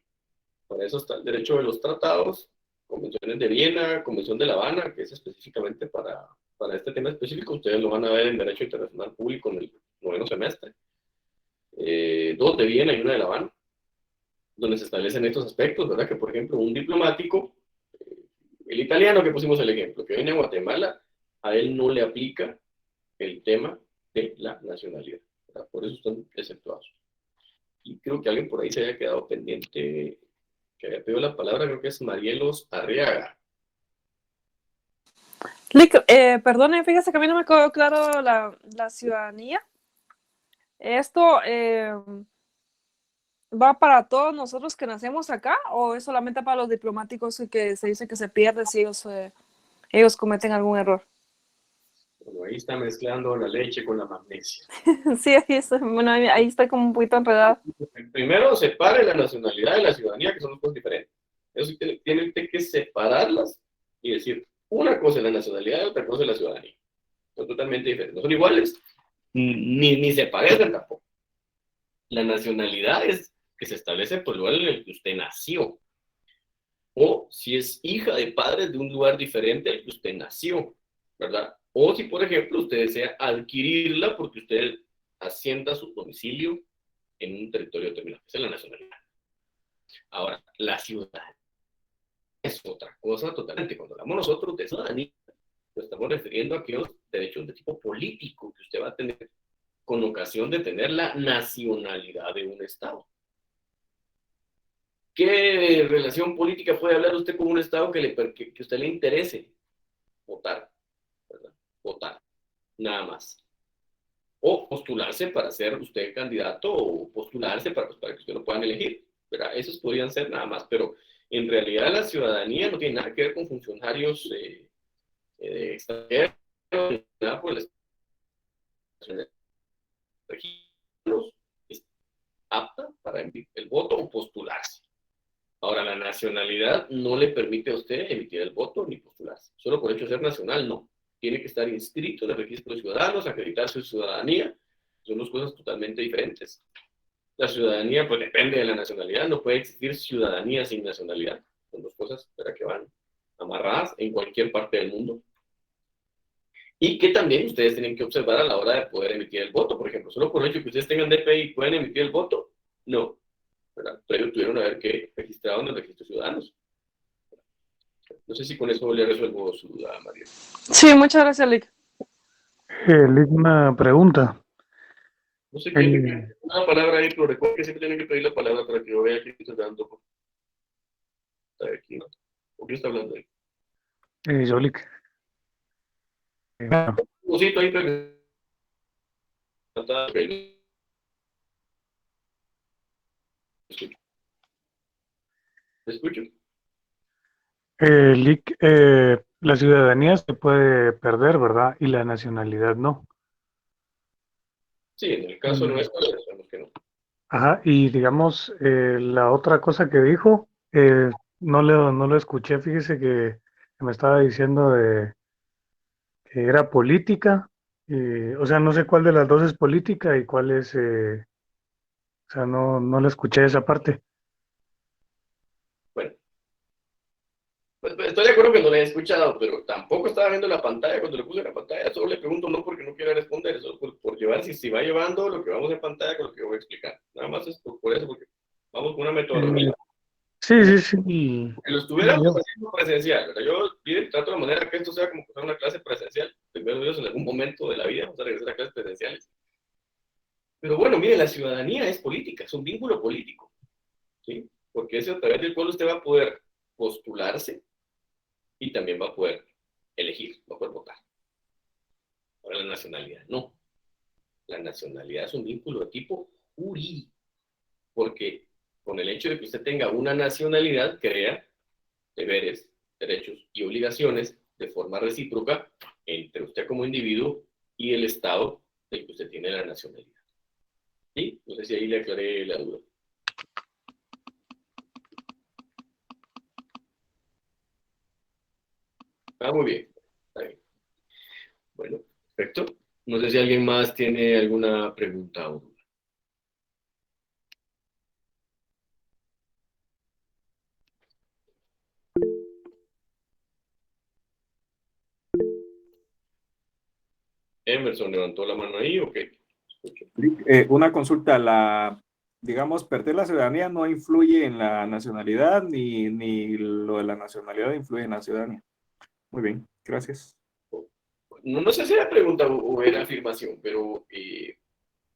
Para eso está el derecho de los tratados, convenciones de Viena, convención de La Habana, que es específicamente para este tema específico. Ustedes lo van a ver en Derecho Internacional Público en el 9º semestre. 2 de Viena y 1 de La Habana, donde se establecen estos aspectos, ¿verdad? Que, por ejemplo, un diplomático, el italiano que pusimos el ejemplo, que viene a Guatemala, a él no le aplica el tema de la nacionalidad, ¿verdad? Por eso están exceptuados. Y creo que alguien por ahí se había quedado pendiente, que había pedido la palabra, creo que es Marielos Arriaga. Perdone, fíjese que a mí no me quedó claro la ciudadanía. ¿Esto va para todos nosotros que nacemos acá o es solamente para los diplomáticos que se dice que se pierde si ellos cometen algún error? Bueno, ahí está mezclando la leche con la magnesia. Sí, bueno, ahí está como un poquito enredado. Primero, separe la nacionalidad y la ciudadanía, que son dos cosas diferentes. Eso tiene usted que separarlas y decir, una cosa es la nacionalidad y otra cosa es la ciudadanía. Son totalmente diferentes. No son iguales, ni se parecen tampoco. La nacionalidad es que se establece por el lugar en el que usted nació. O si es hija de padres de un lugar diferente al que usted nació, ¿verdad? O si, por ejemplo, usted desea adquirirla porque usted asienta su domicilio en un territorio determinado. Esa es la nacionalidad. Ahora, la ciudadanía es otra cosa totalmente. Cuando hablamos nosotros de ciudadanía, nos estamos refiriendo a aquellos derechos de tipo político que usted va a tener con ocasión de tener la nacionalidad de un Estado. ¿Qué relación política puede hablar usted con un Estado que a usted le interese? Votar, ¿verdad? Votar, nada más. O postularse para ser usted candidato o postularse para que usted lo puedan elegir, ¿verdad? Esos podrían ser nada más, pero en realidad la ciudadanía no tiene nada que ver con funcionarios extranjeros, nada por el registros, es apta para emitir el voto o postularse. Ahora, la nacionalidad no le permite a usted emitir el voto ni postularse. Solo por el hecho de ser nacional, no. Tiene que estar inscrito en el registro de ciudadanos, acreditar su ciudadanía. Son dos cosas totalmente diferentes. La ciudadanía, pues depende de la nacionalidad. No puede existir ciudadanía sin nacionalidad. Son dos cosas que van amarradas en cualquier parte del mundo. Y que también ustedes tienen que observar a la hora de poder emitir el voto. Por ejemplo, solo por el hecho que ustedes tengan DPI pueden emitir el voto. No. ¿Verdad? Pero tuvieron a ver que registrado en el registro de ciudadanos. No sé si con eso le resuelvo su duda, María. Sí, muchas gracias, Lick. Lick, una pregunta. No sé qué, una palabra ahí, pero recuerden que siempre tienen que pedir la palabra para que yo vea quién está dando. Está aquí, ¿no? ¿Por qué está hablando ahí? Yo, Lick. Bueno, Cosito ahí, pero... ¿Te escucho? Lick, la ciudadanía se puede perder, ¿verdad? Y la nacionalidad no. Sí, en el caso nuestro, sabemos que no. Ajá, y digamos, la otra cosa que dijo, no lo escuché, fíjese que me estaba diciendo que era política, o sea, no sé cuál de las dos es política y cuál es, o sea, no le escuché esa parte. Bueno, pues estoy de acuerdo que no le he escuchado, pero tampoco estaba viendo la pantalla. Cuando le puse la pantalla, solo le pregunto no porque no quiera responder, solo por llevar, si va llevando lo que vamos en pantalla con lo que voy a explicar. Nada más es por eso, porque vamos con una metodología. Sí. Que lo estuviéramos haciendo presencial, ¿verdad? Yo trato de manera que esto sea como que sea una clase presencial. Primero Dios, en algún momento de la vida vamos a regresar a clases presenciales. Pero bueno, mire, la ciudadanía es política, es un vínculo político, ¿sí? Porque es a través del cual usted va a poder postularse y también va a poder elegir, va a poder votar. Ahora la nacionalidad, no. La nacionalidad es un vínculo de tipo jurídico, porque con el hecho de que usted tenga una nacionalidad, crea deberes, derechos y obligaciones de forma recíproca entre usted como individuo y el Estado del que usted tiene la nacionalidad. ¿Sí? No sé si ahí le aclaré la duda. Ah, muy bien. Está bien. Bueno, perfecto. No sé si alguien más tiene alguna pregunta o duda. Emerson levantó la mano ahí, ok. Escucho. Una consulta, digamos, perder la ciudadanía no influye en la nacionalidad, ni lo de la nacionalidad influye en la ciudadanía. Muy bien, gracias. No sé si era pregunta o era afirmación, pero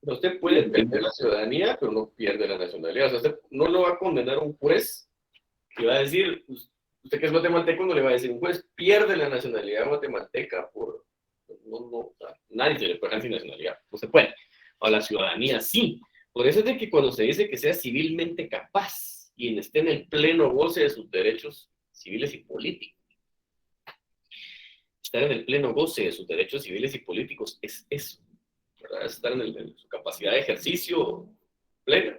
usted puede perder la ciudadanía, pero no pierde la nacionalidad. O sea, usted no lo va a condenar un juez que va a decir, usted que es guatemalteco no le va a decir, un juez pierde la nacionalidad guatemalteca por... o sea, nadie se le puede dejar sin nacionalidad, no se puede. A la ciudadanía sí. Por eso es de que cuando se dice que sea civilmente capaz y esté en el pleno goce de sus derechos civiles y políticos, estar en el pleno goce de sus derechos civiles y políticos es eso, ¿verdad? Es estar en su capacidad de ejercicio plena.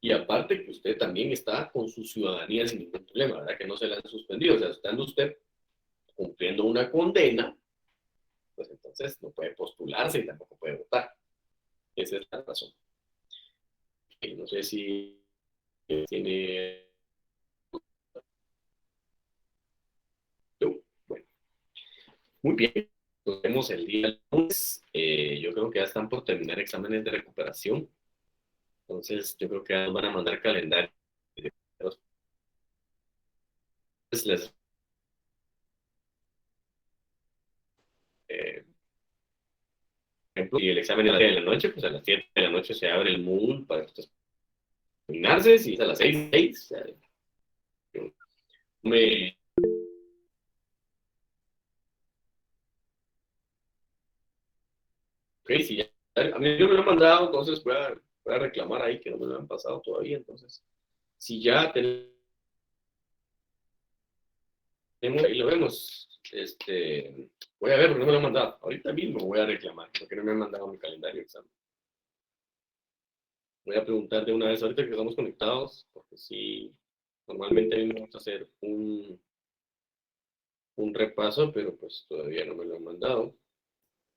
Y aparte que usted también está con su ciudadanía sin ningún problema, ¿verdad? Que no se le han suspendido. O sea, estando usted cumpliendo una condena, pues entonces no puede postularse y tampoco puede votar. Esa es la razón. Y no sé si tiene... Bueno, muy bien. Nos vemos el día lunes. Yo creo que ya están por terminar exámenes de recuperación. Entonces, yo creo que ya nos van a mandar calendario. Les ejemplo, y el examen a las 7 de la noche, pues a las 7 de la noche se abre el Moodle para que ustedes terminarse, si es a las 6, me... Ok, si ya, a mí no me lo han mandado, entonces voy a reclamar ahí que no me lo han pasado todavía, entonces, si ya tenemos, ahí lo vemos, voy a ver porque no me lo han mandado, ahorita mismo voy a reclamar, porque no me han mandado mi calendario de examen. Voy a preguntar de una vez ahorita que estamos conectados, porque sí, normalmente a mí me gusta hacer un repaso, pero pues todavía no me lo han mandado.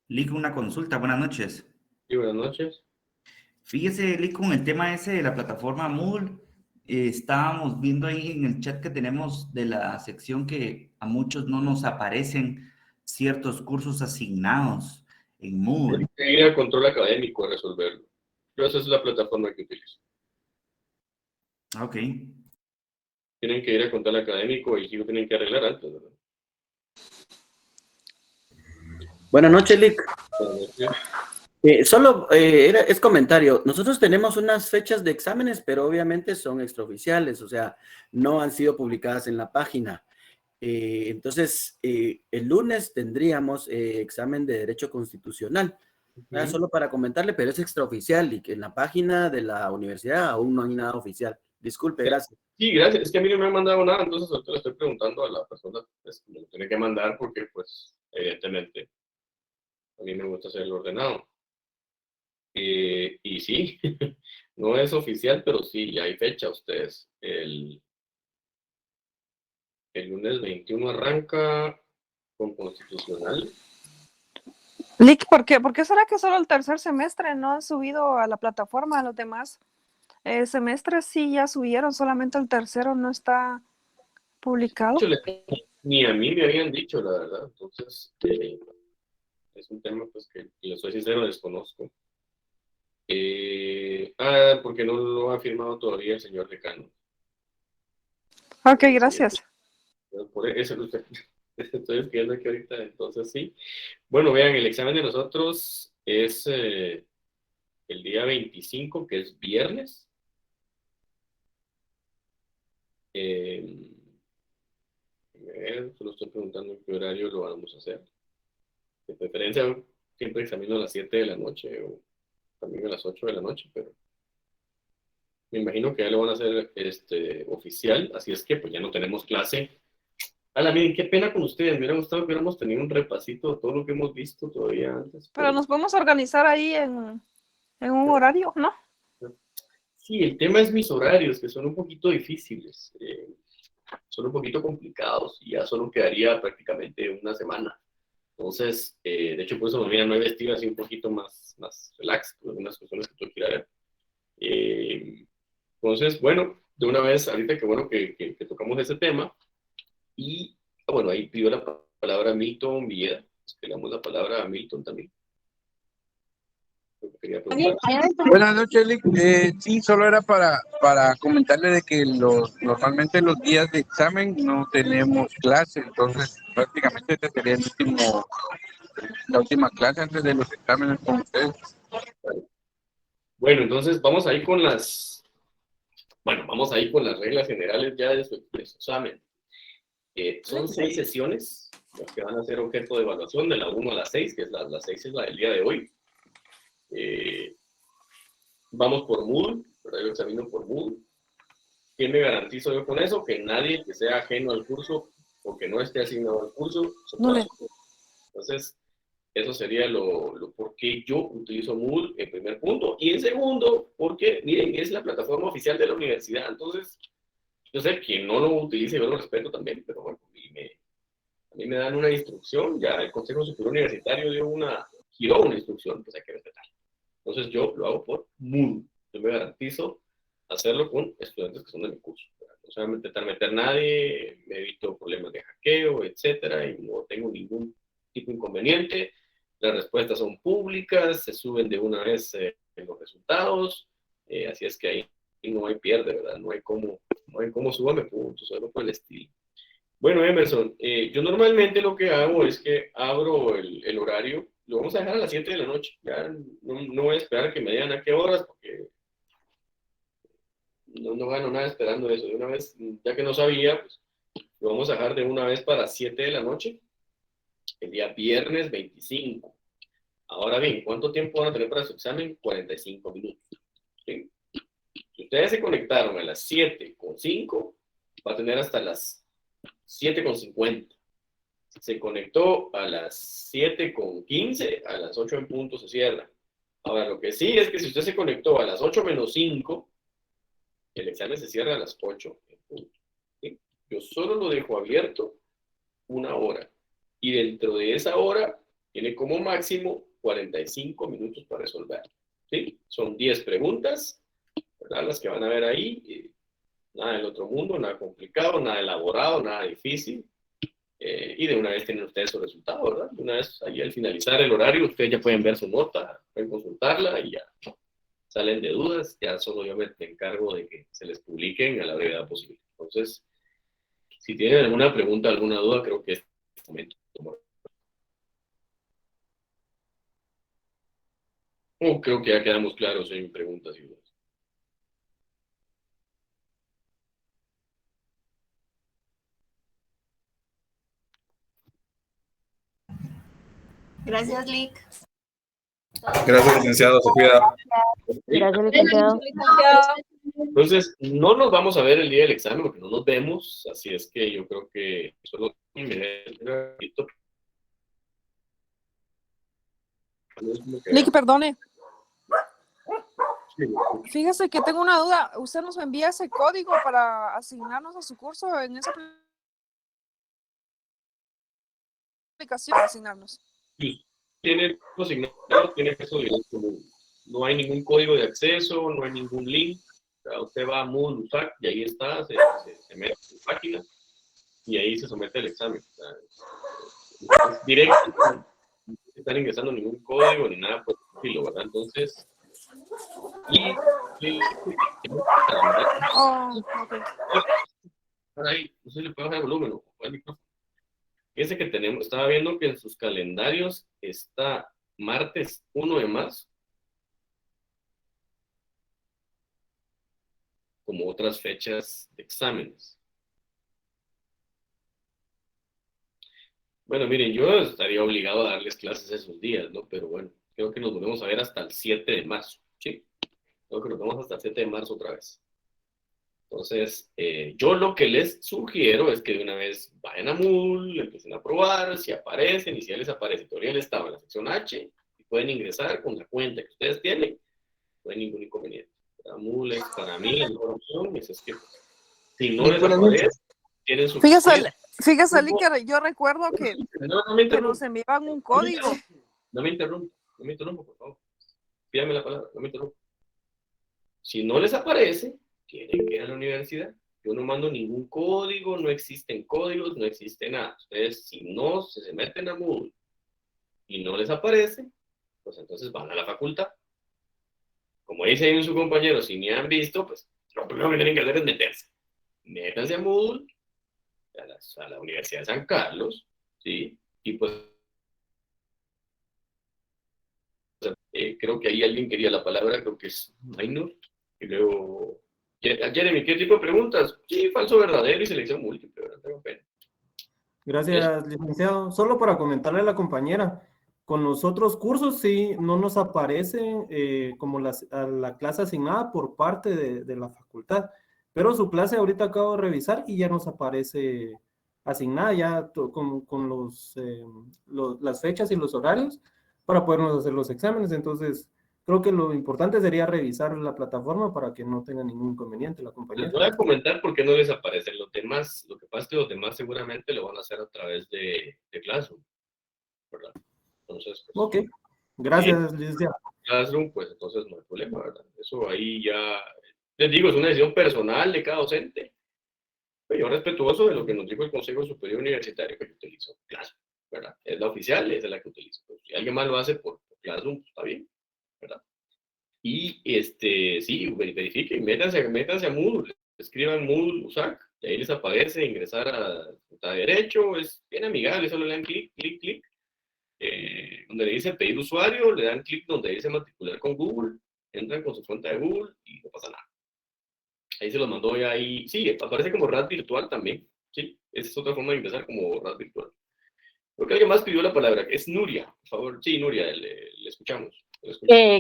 Lick, una consulta, buenas noches. Sí, buenas noches. Fíjese, Lick, con el tema ese de la plataforma Moodle, estábamos viendo ahí en el chat que tenemos de la sección que a muchos no nos aparecen ciertos cursos asignados en Moodle. Tienen que ir al control académico a resolverlo. Yo esa es la plataforma que utilizo. Ok. Tienen que ir al control académico y sí lo tienen que arreglar antes, ¿verdad? Buenas noches, Lick. Buenas noches. Es comentario. Nosotros tenemos unas fechas de exámenes, pero obviamente son extraoficiales, o sea, no han sido publicadas en la página. Entonces, el lunes tendríamos examen de Derecho Constitucional. Solo para comentarle, pero es extraoficial y que en la página de la universidad aún no hay nada oficial. Disculpe, gracias. Sí, gracias. Es que a mí no me han mandado nada, entonces ahorita le estoy preguntando a la persona pues, que me lo tiene que mandar porque, pues, evidentemente, a mí me gusta hacerlo ordenado. Y sí, no es oficial, pero sí, ya hay fecha ustedes. El lunes 21 arranca con Constitucional. Lick, ¿por qué será que solo el tercer semestre no han subido a la plataforma? Los demás semestres sí ya subieron, solamente el tercero no está publicado. Ni a mí me habían dicho, la verdad. Entonces, es un tema pues que les soy sincero, desconozco. Porque no lo ha firmado todavía el señor decano. Ok, gracias. Por eso estoy escribiendo aquí ahorita, entonces sí. Bueno, vean, el examen de nosotros es el día 25, que es viernes. Solo estoy preguntando en qué horario lo vamos a hacer. De preferencia, siempre examino a las 7 de la noche o también a las 8 de la noche, pero me imagino que ya lo van a hacer oficial, así es que pues ya no tenemos clase. Miren, qué pena con ustedes, me hubiera gustado que hubiéramos tenido un repasito de todo lo que hemos visto todavía antes. Pero nos podemos organizar ahí en en un horario, ¿no? Sí, el tema es mis horarios, que son un poquito difíciles, son un poquito complicados, y ya solo quedaría prácticamente una semana. Entonces, de hecho, por eso me he vestido así un poquito más relax, por algunas cuestiones que tengo que ir a ver. Entonces, bueno, de una vez, ahorita que bueno que tocamos ese tema, y bueno, ahí pidió la palabra Milton Villeda. Le damos la palabra a Milton también. Quería preguntar. Buenas noches, Lick. Sí, solo era para comentarle de que normalmente los días de examen no tenemos clase, entonces prácticamente este sería la última clase antes de los exámenes con ustedes. Bueno, entonces vamos ahí con las reglas generales ya de su examen. Son 6 sesiones las que van a ser objeto de evaluación, de la 1 a la 6, que es la 6 es la del día de hoy. Vamos por Moodle, ¿verdad? Yo examino por Moodle. ¿Qué me garantizo yo con eso? Que nadie que sea ajeno al curso o que no esté asignado al curso se pueda hacer. Entonces, eso sería lo por qué yo utilizo Moodle en primer punto. Y en segundo, porque, miren, es la plataforma oficial de la universidad. Entonces, yo sé que no lo utilice, yo lo respeto también, pero bueno, a mí me dan una instrucción, ya el Consejo Superior Universitario giró una instrucción, pues hay que respetar. Entonces yo lo hago por Moodle. Yo me garantizo hacerlo con estudiantes que son de mi curso. No se va a intentar meter nadie, me evito problemas de hackeo, etcétera, y no tengo ningún tipo de inconveniente. Las respuestas son públicas, se suben de una vez en los resultados, así es que ahí no hay pierde, ¿verdad? No hay cómo súbame puntos, solo por el estilo. Bueno, Emerson, yo normalmente lo que hago es que abro el horario, lo vamos a dejar a las 7 de la noche, ya no voy a esperar a que me digan a qué horas, porque no gano nada esperando eso. De una vez, ya que no sabía, pues lo vamos a dejar de una vez para 7 de la noche, el día viernes 25. Ahora bien, ¿cuánto tiempo van a tener para su examen? 45 minutos. ¿Sí? Si ustedes se conectaron a las 7:05, va a tener hasta las 7:50. Si se conectó a las 7:15, a las 8 en punto se cierra. Ahora, lo que sí es que si usted se conectó a las 8:05, el examen se cierra a las 8 en punto. ¿Sí? Yo solo lo dejo abierto una hora. Y dentro de esa hora, tiene como máximo 45 minutos para resolver. ¿Sí? Son 10 preguntas, ¿verdad? Las que van a ver ahí. Nada del otro mundo, nada complicado, nada elaborado, nada difícil. Y de una vez tienen ustedes su resultado, ¿verdad? De una vez ahí al finalizar el horario, ustedes ya pueden ver su nota, pueden consultarla y ya salen de dudas. Ya solo yo me encargo de que se les publiquen a la brevedad posible. Entonces, si tienen alguna pregunta, alguna duda, creo que es el momento. Creo que ya quedamos claros en preguntas y dudas. Gracias, Lick. Gracias, licenciado. Se cuida. Gracias, licenciado. Entonces, no nos vamos a ver el día del examen porque no nos vemos, así es que yo creo que solo Lick, perdone. Fíjese que tengo una duda. ¿Usted nos envía ese código para asignarnos a su curso en esa aplicación? Asignarnos. Tiene acceso directo. No hay ningún código de acceso, no hay ningún link. O sea, usted va a Moodle USAC y ahí está, se mete en su página y ahí se somete al examen. O sea, es directo, no están ingresando ningún código ni nada por el estilo, ¿verdad? Entonces, ahí, no sé si le puedo bajar el volumen o el micrófono. Fíjense que estaba viendo que en sus calendarios está martes 1 de marzo, como otras fechas de exámenes. Bueno, miren, yo estaría obligado a darles clases esos días, ¿no? Pero bueno, creo que nos volvemos a ver hasta el 7 de marzo, ¿sí? Creo que nos vemos hasta el 7 de marzo otra vez. Entonces, yo lo que les sugiero es que de una vez vayan a Moodle, empiecen a probar, si aparecen, y si ya les aparece todavía el estado en la sección H, y pueden ingresar con la cuenta que ustedes tienen, no hay ningún inconveniente. La Moodle es para mí la mejor opción, es que si no Lick, les buenas aparece, noches. tienen su... Fíjese, Lick, que yo recuerdo que me nos interrumpa. enviaban un código. No me interrumpa, por favor. Pídame la palabra, no me interrumpa. Si no les aparece, tienen que ir a la universidad. Yo no mando ningún código, no existen códigos, no existe nada. Ustedes, si no se meten a Moodle y no les aparece, pues entonces van a la facultad. Como dice ahí su compañero, si me han visto, pues lo primero que tienen que hacer es meterse. Métanse a Moodle, a la Universidad de San Carlos, ¿sí? Y pues creo que ahí alguien quería la palabra, creo que es Minor, y luego... Jeremy, ¿qué tipo de preguntas? Sí, falso, verdadero y selección múltiple, ¿verdad? Tengo pena. Gracias, licenciado. Solo para comentarle a la compañera, con los otros cursos sí no nos aparecen como a la clase asignada por parte de la facultad, pero su clase ahorita acabo de revisar y ya nos aparece asignada ya con las fechas y los horarios para podernos hacer los exámenes. Entonces, creo que lo importante sería revisar la plataforma para que no tenga ningún inconveniente la Les compañera. voy a comentar por qué no les aparecen los demás. Lo que pasa es que los demás seguramente lo van a hacer a través de Classroom, ¿verdad? Entonces, pues, Ok, gracias, licenciado. Classroom, pues entonces no hay problema, ¿verdad? Eso ahí ya, les digo, es una decisión personal de cada docente. Pero yo respetuoso de lo que nos dijo el Consejo Superior Universitario que yo utilizo Classroom, ¿verdad? Es la oficial, esa es la que utilizo. Pues, si alguien más lo hace por Classroom, pues, está bien, ¿verdad? Y sí, verifiquen, métanse a Moodle, escriban Moodle USAC, y ahí les aparece ingresar a derecho, es bien amigable, solo le dan clic, clic, clic, donde le dice pedir usuario, le dan clic donde dice matricular con Google, entran con su cuenta de Google y no pasa nada. Ahí se los mandó ya ahí, sí, aparece como RAD virtual también, sí, esa es otra forma de ingresar como RAD virtual. Creo que alguien más pidió la palabra, es Nuria, por favor, sí, Nuria, le escuchamos.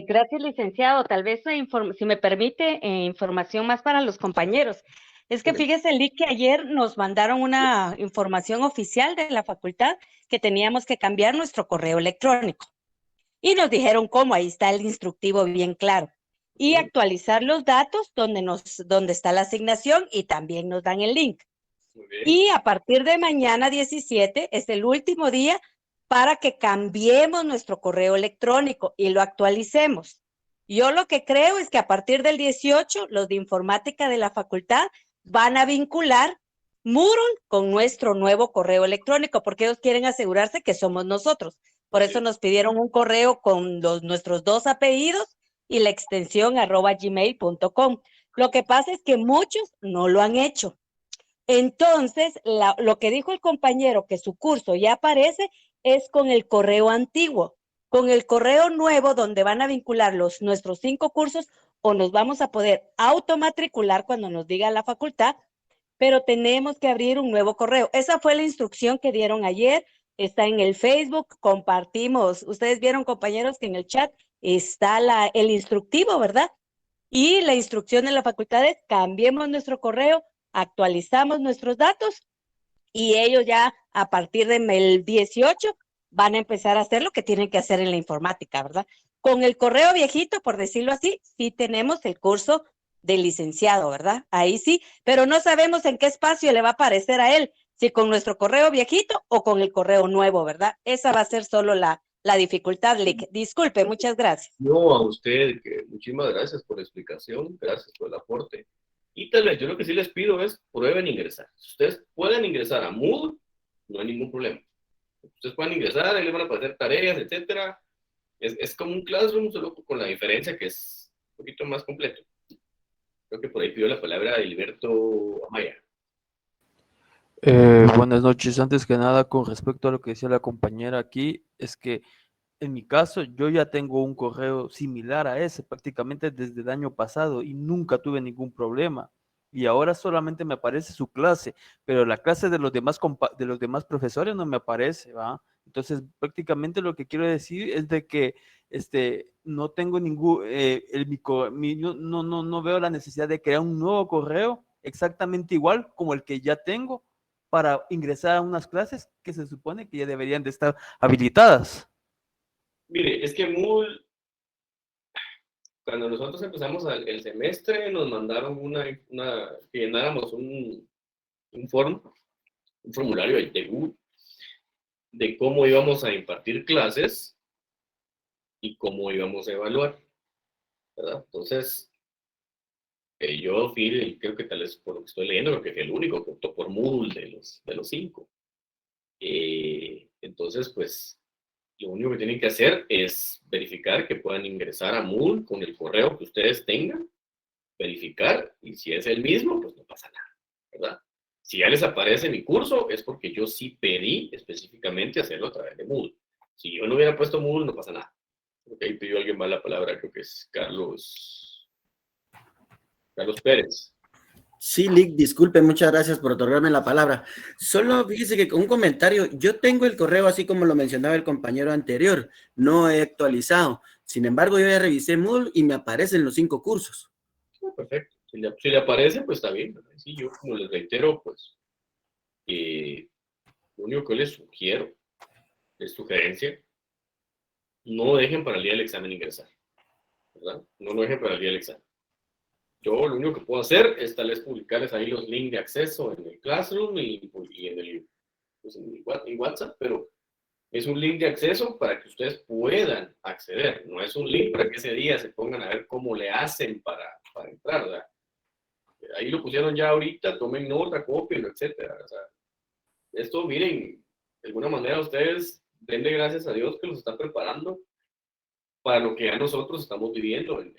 Gracias, licenciado. Tal vez, si me permite, información más para los compañeros. Es que fíjese, Lick, que ayer nos mandaron una información oficial de la facultad que teníamos que cambiar nuestro correo electrónico. Y nos dijeron cómo, ahí está el instructivo bien claro. Y actualizar los datos donde está la asignación y también nos dan el link. Y a partir de mañana 17 es el último día para que cambiemos nuestro correo electrónico y lo actualicemos. Yo lo que creo es que a partir del 18, los de informática de la facultad van a vincular Moodle con nuestro nuevo correo electrónico, porque ellos quieren asegurarse que somos nosotros. Por eso nos pidieron un correo con nuestros 2 apellidos y la extensión @gmail.com. Lo que pasa es que muchos no lo han hecho. Entonces, lo que dijo el compañero, que su curso ya aparece, es con el correo antiguo. Con el correo nuevo, donde van a vincular nuestros 5 cursos, o nos vamos a poder automatricular cuando nos diga la facultad, pero tenemos que abrir un nuevo correo. Esa fue la instrucción que dieron ayer, está en el Facebook, compartimos. Ustedes vieron, compañeros, que en el chat está el instructivo, ¿verdad? Y la instrucción de la facultad es: cambiemos nuestro correo, actualizamos nuestros datos y ellos ya a partir del 18 van a empezar a hacer lo que tienen que hacer en la informática, ¿verdad? Con el correo viejito, por decirlo así, sí tenemos el curso de licenciado, ¿verdad? Ahí sí, pero no sabemos en qué espacio le va a aparecer a él, si con nuestro correo viejito o con el correo nuevo, ¿verdad? Esa va a ser solo la dificultad, Lick. Disculpe, muchas gracias. No, a usted, que muchísimas gracias por la explicación, gracias por el aporte. Y tal vez yo lo que sí les pido es prueben ingresar. Si ustedes pueden ingresar a Moodle, no hay ningún problema. Ustedes pueden ingresar, ahí les van a aparecer tareas, etcétera. Es como un Classroom, solo con la diferencia que es un poquito más completo. Creo que por ahí pidió la palabra Hilberto Amaya. Buenas noches. Antes que nada, con respecto a lo que decía la compañera aquí, es que en mi caso yo ya tengo un correo similar a ese prácticamente desde el año pasado y nunca tuve ningún problema. Y ahora solamente me aparece su clase, pero la clase de los demás profesores no me aparece, ¿va? Entonces, prácticamente lo que quiero decir es de que no tengo ningún, no veo la necesidad de crear un nuevo correo exactamente igual como el que ya tengo para ingresar a unas clases que se supone que ya deberían de estar habilitadas. Mire, es que Moodle, cuando nosotros empezamos el semestre, nos mandaron que llenáramos un formulario de Google de cómo íbamos a impartir clases y cómo íbamos a evaluar, ¿verdad? Entonces, yo fui, creo que tal vez por lo que estoy leyendo, creo que fui el único que optó por Moodle de los 5. Entonces, pues, lo único que tienen que hacer es verificar que puedan ingresar a Moodle con el correo que ustedes tengan, verificar, y si es el mismo, pues no pasa nada, ¿verdad? Si ya les aparece mi curso, es porque yo sí pedí específicamente hacerlo a través de Moodle. Si yo no hubiera puesto Moodle, no pasa nada. Ok, pidió alguien más la palabra, creo que es Carlos Pérez. Sí, Lick, disculpe, muchas gracias por otorgarme la palabra. Solo fíjese que con un comentario, yo tengo el correo así como lo mencionaba el compañero anterior, no he actualizado. Sin embargo, yo ya revisé Moodle y me aparecen los 5 cursos. Perfecto. Si le aparece, pues está bien. Sí, yo como les reitero, pues, lo único que les sugiero, es sugerencia, no dejen para el día del examen ingresar, ¿verdad? No lo dejen para el día del examen. Yo lo único que puedo hacer es tal vez publicarles ahí los links de acceso en el Classroom y en WhatsApp, pero es un link de acceso para que ustedes puedan acceder. No es un link para que ese día se pongan a ver cómo le hacen para entrar, ¿verdad? Ahí lo pusieron ya ahorita, tomen nota, cópienlo, etcétera. O sea, esto, miren, de alguna manera ustedes denle gracias a Dios que los está preparando para lo que ya nosotros estamos viviendo en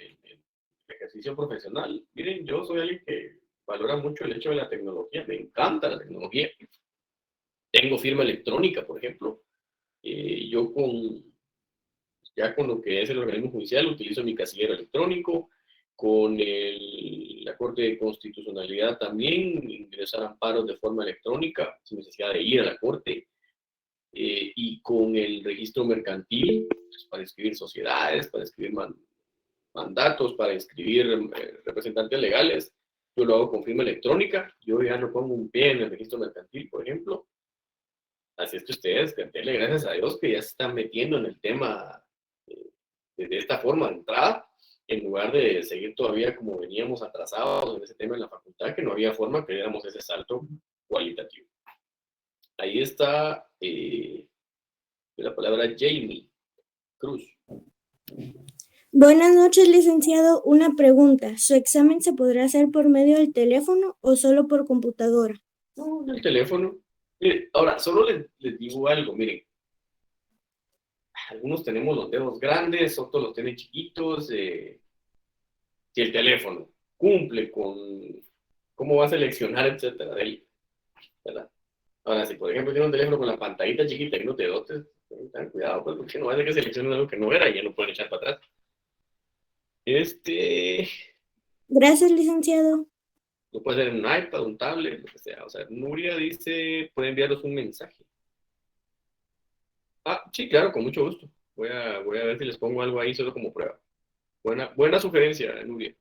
ejercicio profesional. Miren, yo soy alguien que valora mucho el hecho de la tecnología, me encanta la tecnología. Tengo firma electrónica, por ejemplo. Yo ya con lo que es el organismo judicial utilizo mi casillero electrónico, con la Corte de Constitucionalidad también, ingresar amparos de forma electrónica, sin necesidad de ir a la Corte, y con el registro mercantil, pues, para inscribir sociedades, para inscribir mandatos, para inscribir representantes legales, yo lo hago con firma electrónica. Yo ya no pongo un pie en el registro mercantil, por ejemplo. Así es que ustedes, denle gracias a Dios que ya se están metiendo en el tema de esta forma de entrada, en lugar de seguir todavía como veníamos atrasados en ese tema en la facultad, que no había forma que diéramos ese salto cualitativo. Ahí está la palabra Jamie Cruz. Buenas noches, licenciado. Una pregunta. ¿Su examen se podrá hacer por medio del teléfono o solo por computadora? No, en el teléfono. Mire, ahora, solo les digo algo, miren. Algunos tenemos los dedos grandes, otros los tienen chiquitos. Si el teléfono cumple con cómo va a seleccionar, etcétera, de él, ¿verdad? Ahora, si por ejemplo tiene un teléfono con la pantallita chiquita y no te dotes, ten cuidado, pues, porque no va a ser que seleccionen algo que no era y ya no pueden echar para atrás. Gracias, licenciado. Lo puede hacer en un iPad, un tablet, lo que sea. O sea, Nuria dice, puede enviarnos un mensaje. Ah, sí, claro, con mucho gusto. Voy a ver si les pongo algo ahí solo como prueba. Buena sugerencia, Nuria.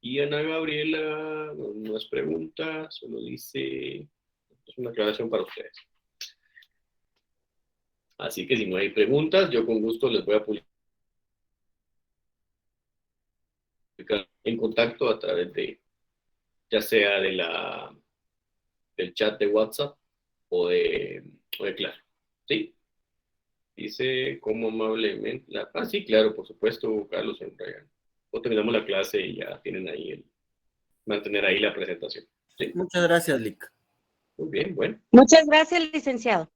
Y Ana Gabriela no es pregunta, solo dice, es una aclaración para ustedes. Así que si no hay preguntas, yo con gusto les voy a publicar en contacto a través de, ya sea del chat de WhatsApp o de Claro. ¿Sí? Dice, ¿cómo amablemente? Sí, claro, por supuesto, Carlos. O terminamos la clase y ya tienen ahí mantener ahí la presentación. ¿Sí? Muchas gracias, Lick. Muy bien, bueno. Muchas gracias, licenciado.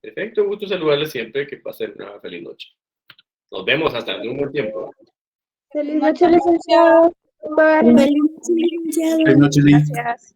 Perfecto, gusto saludarles siempre. Que pasen una feliz noche. Nos vemos hasta en un buen tiempo. Feliz noche, licenciado. Feliz noche, licenciado. Feliz noche, Lick. Gracias.